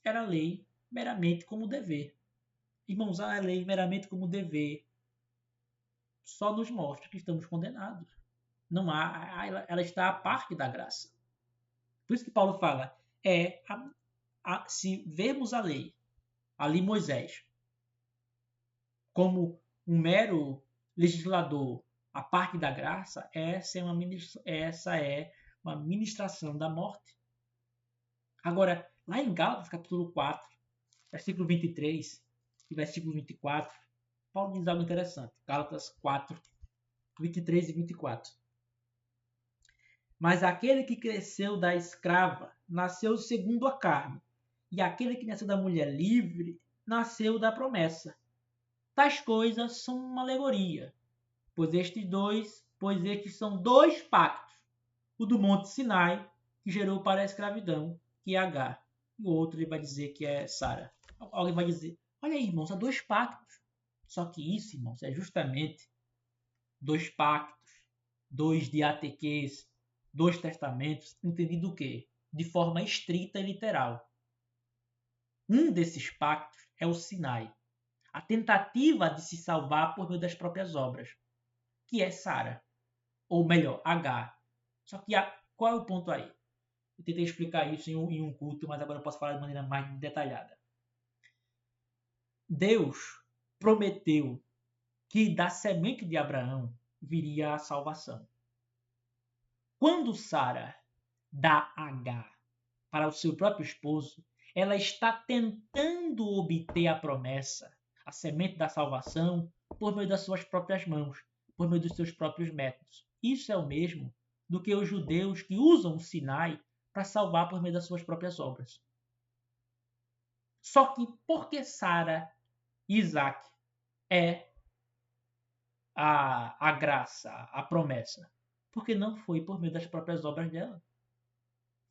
Era a lei meramente como dever. Irmãos, a lei meramente como dever só nos mostra que estamos condenados. Não há, ela está à parte da graça. Por isso que Paulo fala, se vermos a lei, ali Moisés, como um mero legislador, a parte da graça, essa é uma ministração da morte. Agora, lá em Gálatas, capítulo 4, versículo 23 e versículo 24, Paulo diz algo interessante. Gálatas 4, 23 e 24. Mas aquele que cresceu da escrava nasceu segundo a carne, e aquele que nasceu da mulher livre nasceu da promessa. Tais coisas são uma alegoria, pois estes são dois pactos. O do Monte Sinai, que gerou para a escravidão, que é Agar, e o outro ele vai dizer que é Sara. Alguém vai dizer, olha aí, irmãos, há dois pactos. Só que isso, irmãos, é justamente dois pactos, dois diatequês, dois testamentos, entendido o quê? De forma estrita e literal. Um desses pactos é o Sinai, a tentativa de se salvar por meio das próprias obras, que é Sara, ou melhor, Agar. Só que qual é o ponto aí? Eu tentei explicar isso em um culto, mas agora eu posso falar de maneira mais detalhada. Deus prometeu que da semente de Abraão viria a salvação. Quando Sara dá H para o seu próprio esposo, ela está tentando obter a promessa, a semente da salvação, por meio das suas próprias mãos, por meio dos seus próprios métodos. Isso é o mesmo do que os judeus que usam o Sinai para salvar por meio das suas próprias obras. Só que porque Sara e Isaac é a graça, a promessa? Porque não foi por meio das próprias obras dela.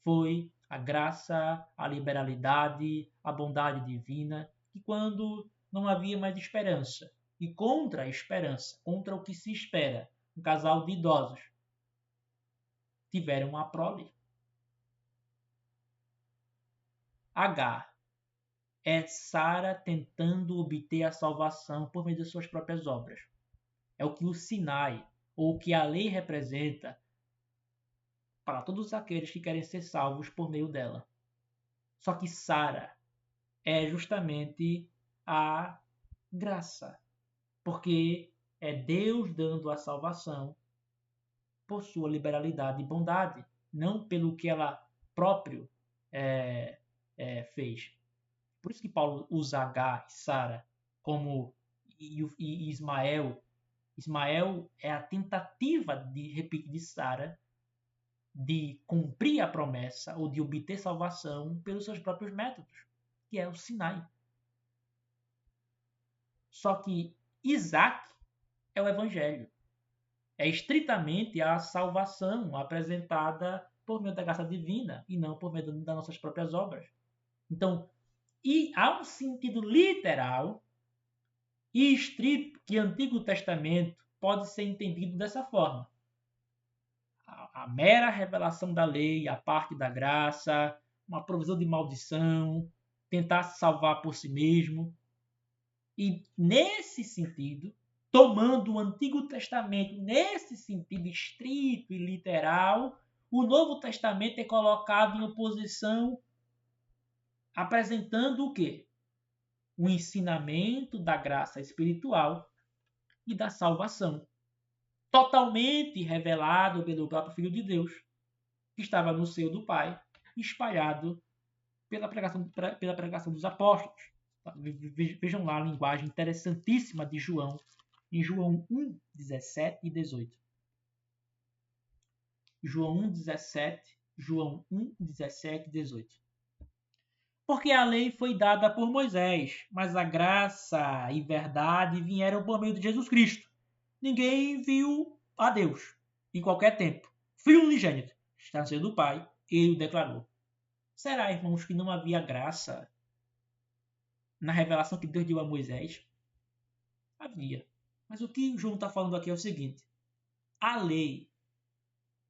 Foi a graça, a liberalidade, a bondade divina, que quando não havia mais esperança, e contra a esperança, contra o que se espera, um casal de idosos, tiveram a prole. H é Sara tentando obter a salvação por meio de suas próprias obras. É o que o Sinai, ou o que a lei representa para todos aqueles que querem ser salvos por meio dela. Só que Sara é justamente a graça, porque é Deus dando a salvação por sua liberalidade e bondade, não pelo que ela próprio fez. Por isso que Paulo usa H e Sara como e Ismael. Ismael é a tentativa de Sara de cumprir a promessa ou de obter salvação pelos seus próprios métodos, que é o Sinai. Só que Isaac é o Evangelho. É estritamente a salvação apresentada por meio da graça divina e não por meio das nossas próprias obras. Então, e há um sentido literal e estrito que o Antigo Testamento pode ser entendido dessa forma. A mera revelação da lei, a parte da graça, uma provisão de maldição, tentar se salvar por si mesmo. E nesse sentido, tomando o Antigo Testamento nesse sentido estrito e literal, o Novo Testamento é colocado em oposição, apresentando o quê? O ensinamento da graça espiritual e da salvação, totalmente revelado pelo próprio Filho de Deus, que estava no seio do Pai, espalhado pela pregação dos apóstolos. Vejam lá a linguagem interessantíssima de João, em João 1, 17 e 18. João 1, 17, João 1, 17 e 18. Porque a lei foi dada por Moisés, mas a graça e verdade vieram por meio de Jesus Cristo. Ninguém viu a Deus em qualquer tempo. Filho unigênito, está no seio do Pai, ele o declarou. Será, irmãos, que não havia graça na revelação que Deus deu a Moisés? Havia. Mas o que João está falando aqui é o seguinte: a lei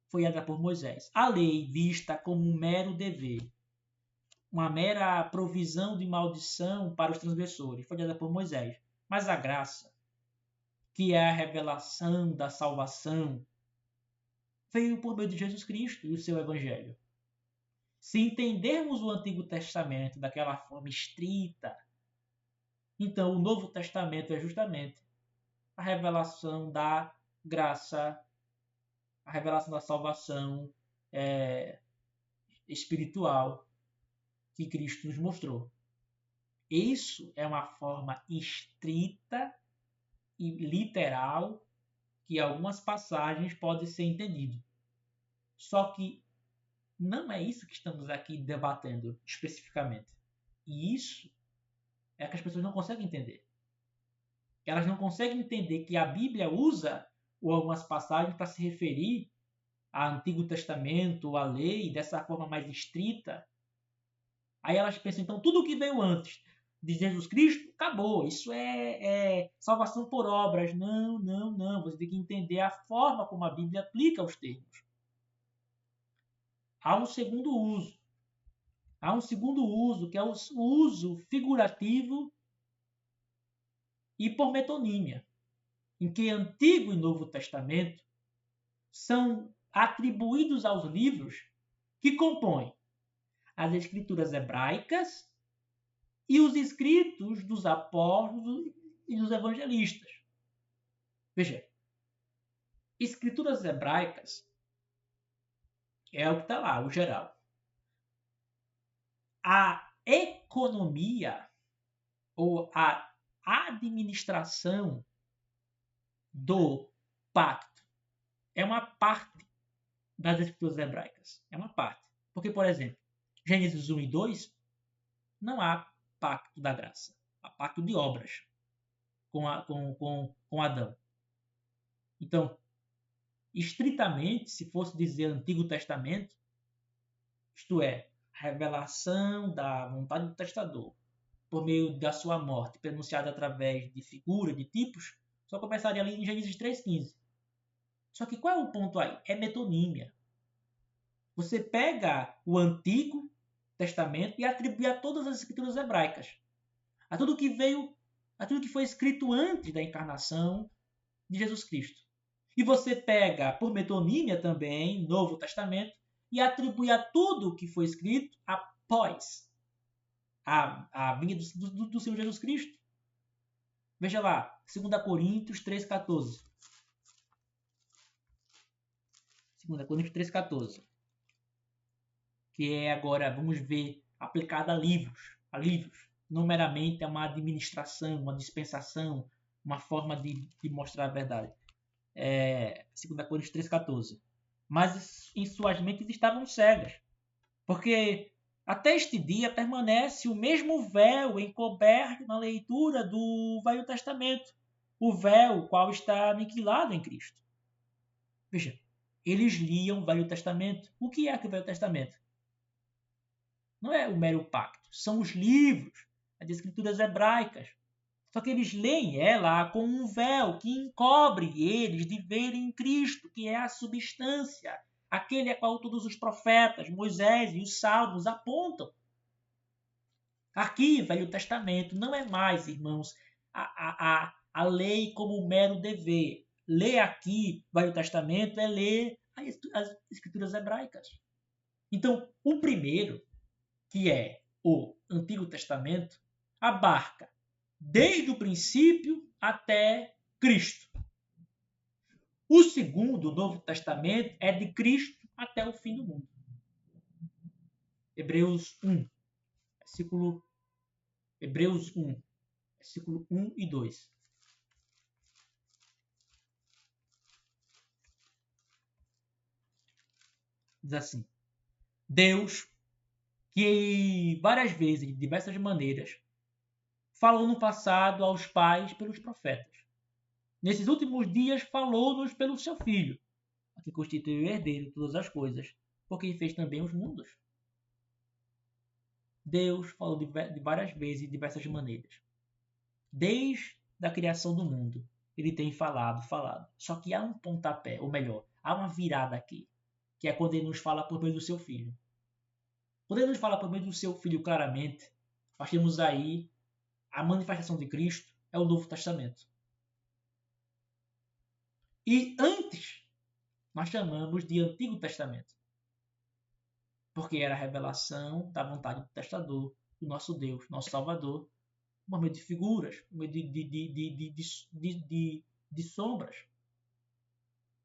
foi dada por Moisés. A lei vista como um mero dever, uma mera provisão de maldição para os transgressores, foi dada por Moisés. Mas a graça, que é a revelação da salvação, veio por meio de Jesus Cristo e o seu Evangelho. Se entendermos o Antigo Testamento daquela forma estrita, então o Novo Testamento é justamente a revelação da graça, a revelação da salvação espiritual que Cristo nos mostrou. Isso é uma forma estrita e literal que em algumas passagens pode ser entendido. Só que não é isso que estamos aqui debatendo especificamente. E isso é que as pessoas não conseguem entender. Elas não conseguem entender que a Bíblia usa algumas passagens para se referir ao Antigo Testamento, à lei, dessa forma mais estrita. Aí elas pensam, então, tudo que veio antes de Jesus Cristo, acabou. Isso é salvação por obras. Não, não, não. Você tem que entender a forma como a Bíblia aplica os termos. Há um segundo uso. Há um segundo uso, que é o uso figurativo e por metonímia, em que Antigo e Novo Testamento são atribuídos aos livros que compõem as escrituras hebraicas e os escritos dos apóstolos e dos evangelistas. Veja, escrituras hebraicas é o que está lá, o geral. A economia ou a administração do pacto é uma parte das escrituras hebraicas. É uma parte. Porque, por exemplo, Gênesis 1 e 2, não há pacto da graça. Há pacto de obras com Adão. Então, estritamente, se fosse dizer Antigo Testamento, isto é, a revelação da vontade do testador por meio da sua morte, pronunciada através de figura, de tipos, só começaria ali em Gênesis 3,15. Só que qual é o ponto aí? É metonímia. Você pega o Antigo Testamento e atribui a todas as escrituras hebraicas, a tudo que veio, a tudo que foi escrito antes da encarnação de Jesus Cristo. E você pega, por metonímia também, Novo Testamento, e atribui a tudo que foi escrito após a vinda do Senhor Jesus Cristo. Veja lá, 2 Coríntios 3,14. 2 Coríntios 3,14. Que é agora, vamos ver, aplicada a livros. Não meramente a uma administração, uma dispensação, uma forma de mostrar a verdade. 2 Coríntios 3,14. Mas em suas mentes estavam cegas, porque até este dia permanece o mesmo véu encoberto na leitura do Velho Testamento, o véu qual está aniquilado em Cristo. Veja, eles liam o Velho Testamento. O que é o Velho Testamento? Não é o mero pacto, são os livros, as escrituras hebraicas. Só que eles leem ela com um véu que encobre eles de verem Cristo, que é a substância, aquele a qual todos os profetas, Moisés e os salmos apontam. Aqui, Velho Testamento, não é mais, irmãos, a lei como um mero dever. Ler aqui, Velho Testamento, é ler as escrituras hebraicas. Então, o primeiro, que é o Antigo Testamento, abarca desde o princípio até Cristo. O segundo, o Novo Testamento, é de Cristo até o fim do mundo. Hebreus 1, versículo 1 e 2. Diz assim: Deus, que várias vezes, de diversas maneiras, falou no passado aos pais pelos profetas. Nesses últimos dias falou-nos pelo seu Filho, a que constituiu o herdeiro de todas as coisas, porque fez também os mundos. Deus falou de várias vezes e de diversas maneiras. Desde a criação do mundo, ele tem falado. Só que há um pontapé, ou melhor, há uma virada aqui, que é quando ele nos fala por meio do seu Filho. Quando ele nos fala por meio do seu Filho claramente, nós temos aí a manifestação de Cristo, é o Novo Testamento. E antes, nós chamamos de Antigo Testamento, porque era a revelação da vontade do testador, do nosso Deus, nosso Salvador, por meio de figuras, por meio de sombras.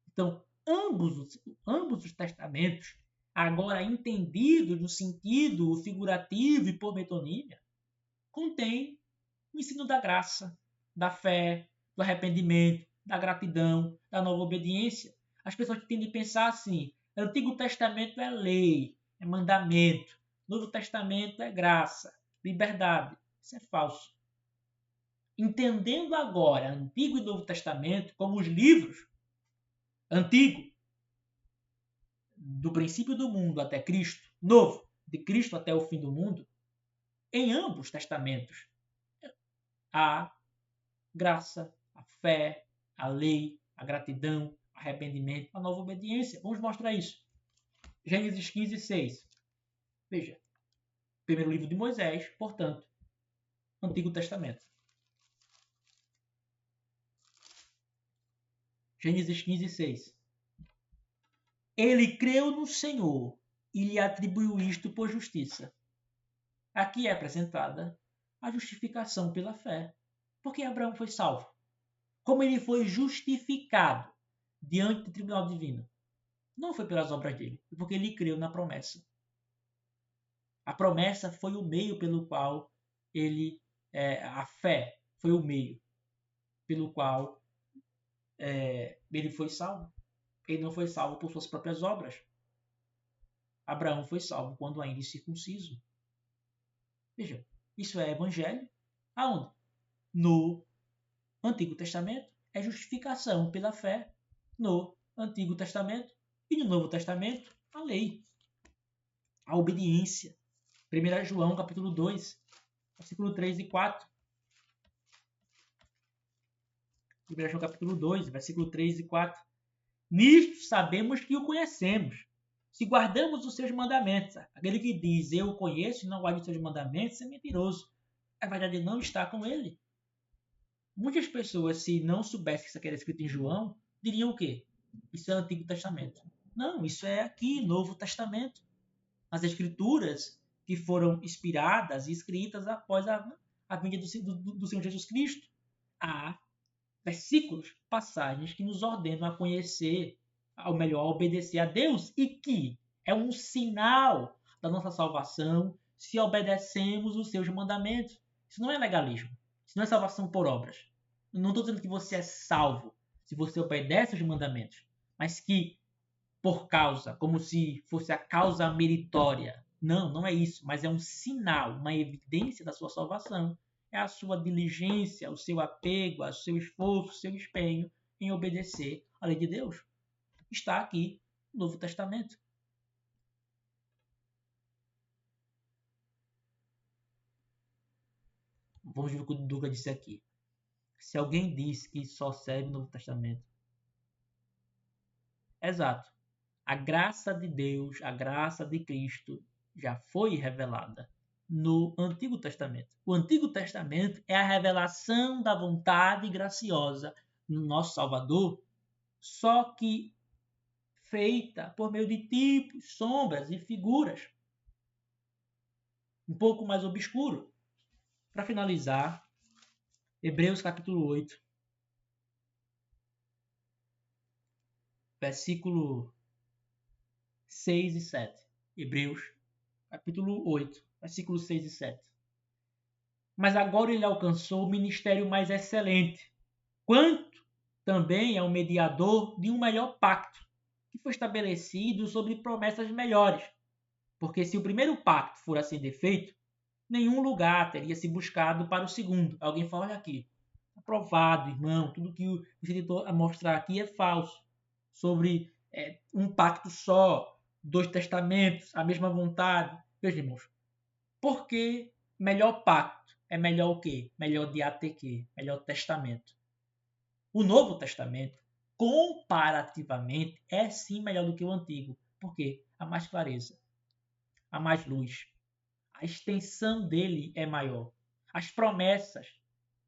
Então, ambos os testamentos, agora entendidos no sentido figurativo e por metonímia, contêm o ensino da graça, da fé, do arrependimento, da gratidão, da nova obediência. As pessoas tendem a pensar assim: Antigo Testamento é lei, é mandamento. Novo Testamento é graça, liberdade. Isso é falso. Entendendo agora Antigo e Novo Testamento como os livros, Antigo, do princípio do mundo até Cristo, Novo, de Cristo até o fim do mundo, em ambos testamentos há graça, a fé, a lei, a gratidão, o arrependimento, a nova obediência. Vamos mostrar isso. Gênesis 15, 6. Veja, primeiro livro de Moisés, portanto, Antigo Testamento. Gênesis 15, 6. Ele creu no Senhor e lhe atribuiu isto por justiça. Aqui é apresentada a justificação pela fé. Porque Abraão foi salvo. Como ele foi justificado diante do tribunal divino. Não foi pelas obras dele, foi porque ele creu na promessa. A promessa foi o meio pelo qual a fé foi o meio pelo qual ele foi salvo. Ele não foi salvo por suas próprias obras. Abraão foi salvo quando ainda incircunciso. Veja, isso é evangelho. Aonde? No Antigo Testamento. É justificação pela fé no Antigo Testamento. E no Novo Testamento, a lei. A obediência. 1 João, capítulo 2, versículo 3 e 4. 1 João, capítulo 2, versículo 3 e 4. Nisto sabemos que o conhecemos, se guardamos os seus mandamentos. Aquele que diz, eu o conheço e não guarda os seus mandamentos, é mentiroso. A verdade não está com ele. Muitas pessoas, se não soubessem que isso aqui era escrito em João, diriam o quê? Isso é Antigo Testamento. Não, isso é aqui, Novo Testamento. As escrituras que foram inspiradas e escritas após a vinda do Senhor Jesus Cristo. Há versículos, passagens que nos ordenam a conhecer, ou melhor, a obedecer a Deus, e que é um sinal da nossa salvação se obedecemos os seus mandamentos. Isso não é legalismo. Isso não é salvação por obras. Eu não estou dizendo que você é salvo se você obedece os mandamentos, mas que por causa, como se fosse a causa meritória. Não, não é isso, mas é um sinal, uma evidência da sua salvação. É a sua diligência, o seu apego, o seu esforço, o seu empenho em obedecer à lei de Deus. Está aqui no Novo Testamento. Vamos ver o que o Duca disse aqui. Se alguém diz que só serve o Novo Testamento. Exato. A graça de Deus, a graça de Cristo já foi revelada no Antigo Testamento. O Antigo Testamento é a revelação da vontade graciosa no nosso Salvador, só que feita por meio de tipos, sombras e figuras. Um pouco mais obscuro. Para finalizar, Hebreus capítulo 8, versículo 6 e 7. Hebreus capítulo 8, versículos 6 e 7. Mas agora ele alcançou o ministério mais excelente, quanto também é o mediador de um melhor pacto, que foi estabelecido sobre promessas melhores. Porque se o primeiro pacto for assim defeito, nenhum lugar teria se buscado para o segundo. Alguém fala, olha aqui, aprovado, irmão, tudo que você tentou mostrar aqui é falso. Sobre um pacto só, 2 testamentos, a mesma vontade. Meus irmãos, por que melhor pacto é melhor o quê? Melhor diateque, melhor testamento. O Novo Testamento, comparativamente, é sim melhor do que o Antigo. Por quê? Há mais clareza, há mais luz. A extensão dele é maior. As promessas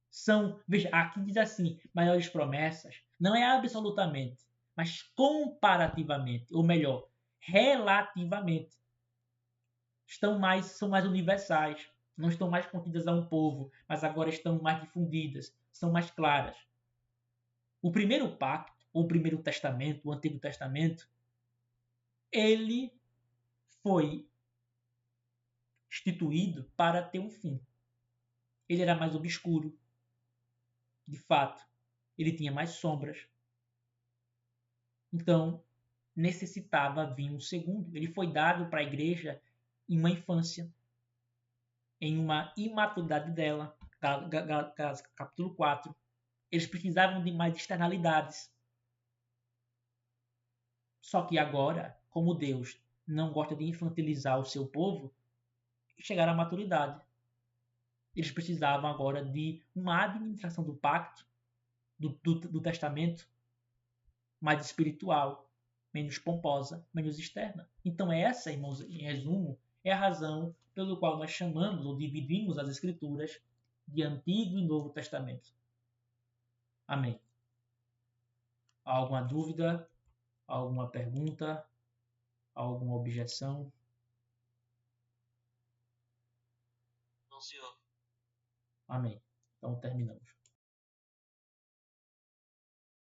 são, veja, aqui diz assim, maiores promessas, não é absolutamente, mas comparativamente, ou melhor, relativamente. São mais universais, não estão mais contidas a um povo, mas agora estão mais difundidas, são mais claras. O primeiro pacto, ou o primeiro testamento, o Antigo Testamento, ele foi instituído para ter um fim. Ele era mais obscuro, de fato. Ele tinha mais sombras. Então, necessitava vir um segundo. Ele foi dado para a igreja em uma infância, em uma imaturidade dela, capítulo 4. Eles precisavam de mais externalidades. Só que agora, como Deus não gosta de infantilizar o seu povo, chegaram à maturidade. Eles precisavam agora de uma administração do pacto, do testamento, mais espiritual, menos pomposa, menos externa. Então essa, irmãos, em resumo, é a razão pelo qual nós chamamos ou dividimos as escrituras de Antigo e Novo Testamento. Amém. Alguma dúvida? Alguma pergunta? Alguma objeção? Não, senhor. Amém. Então terminamos.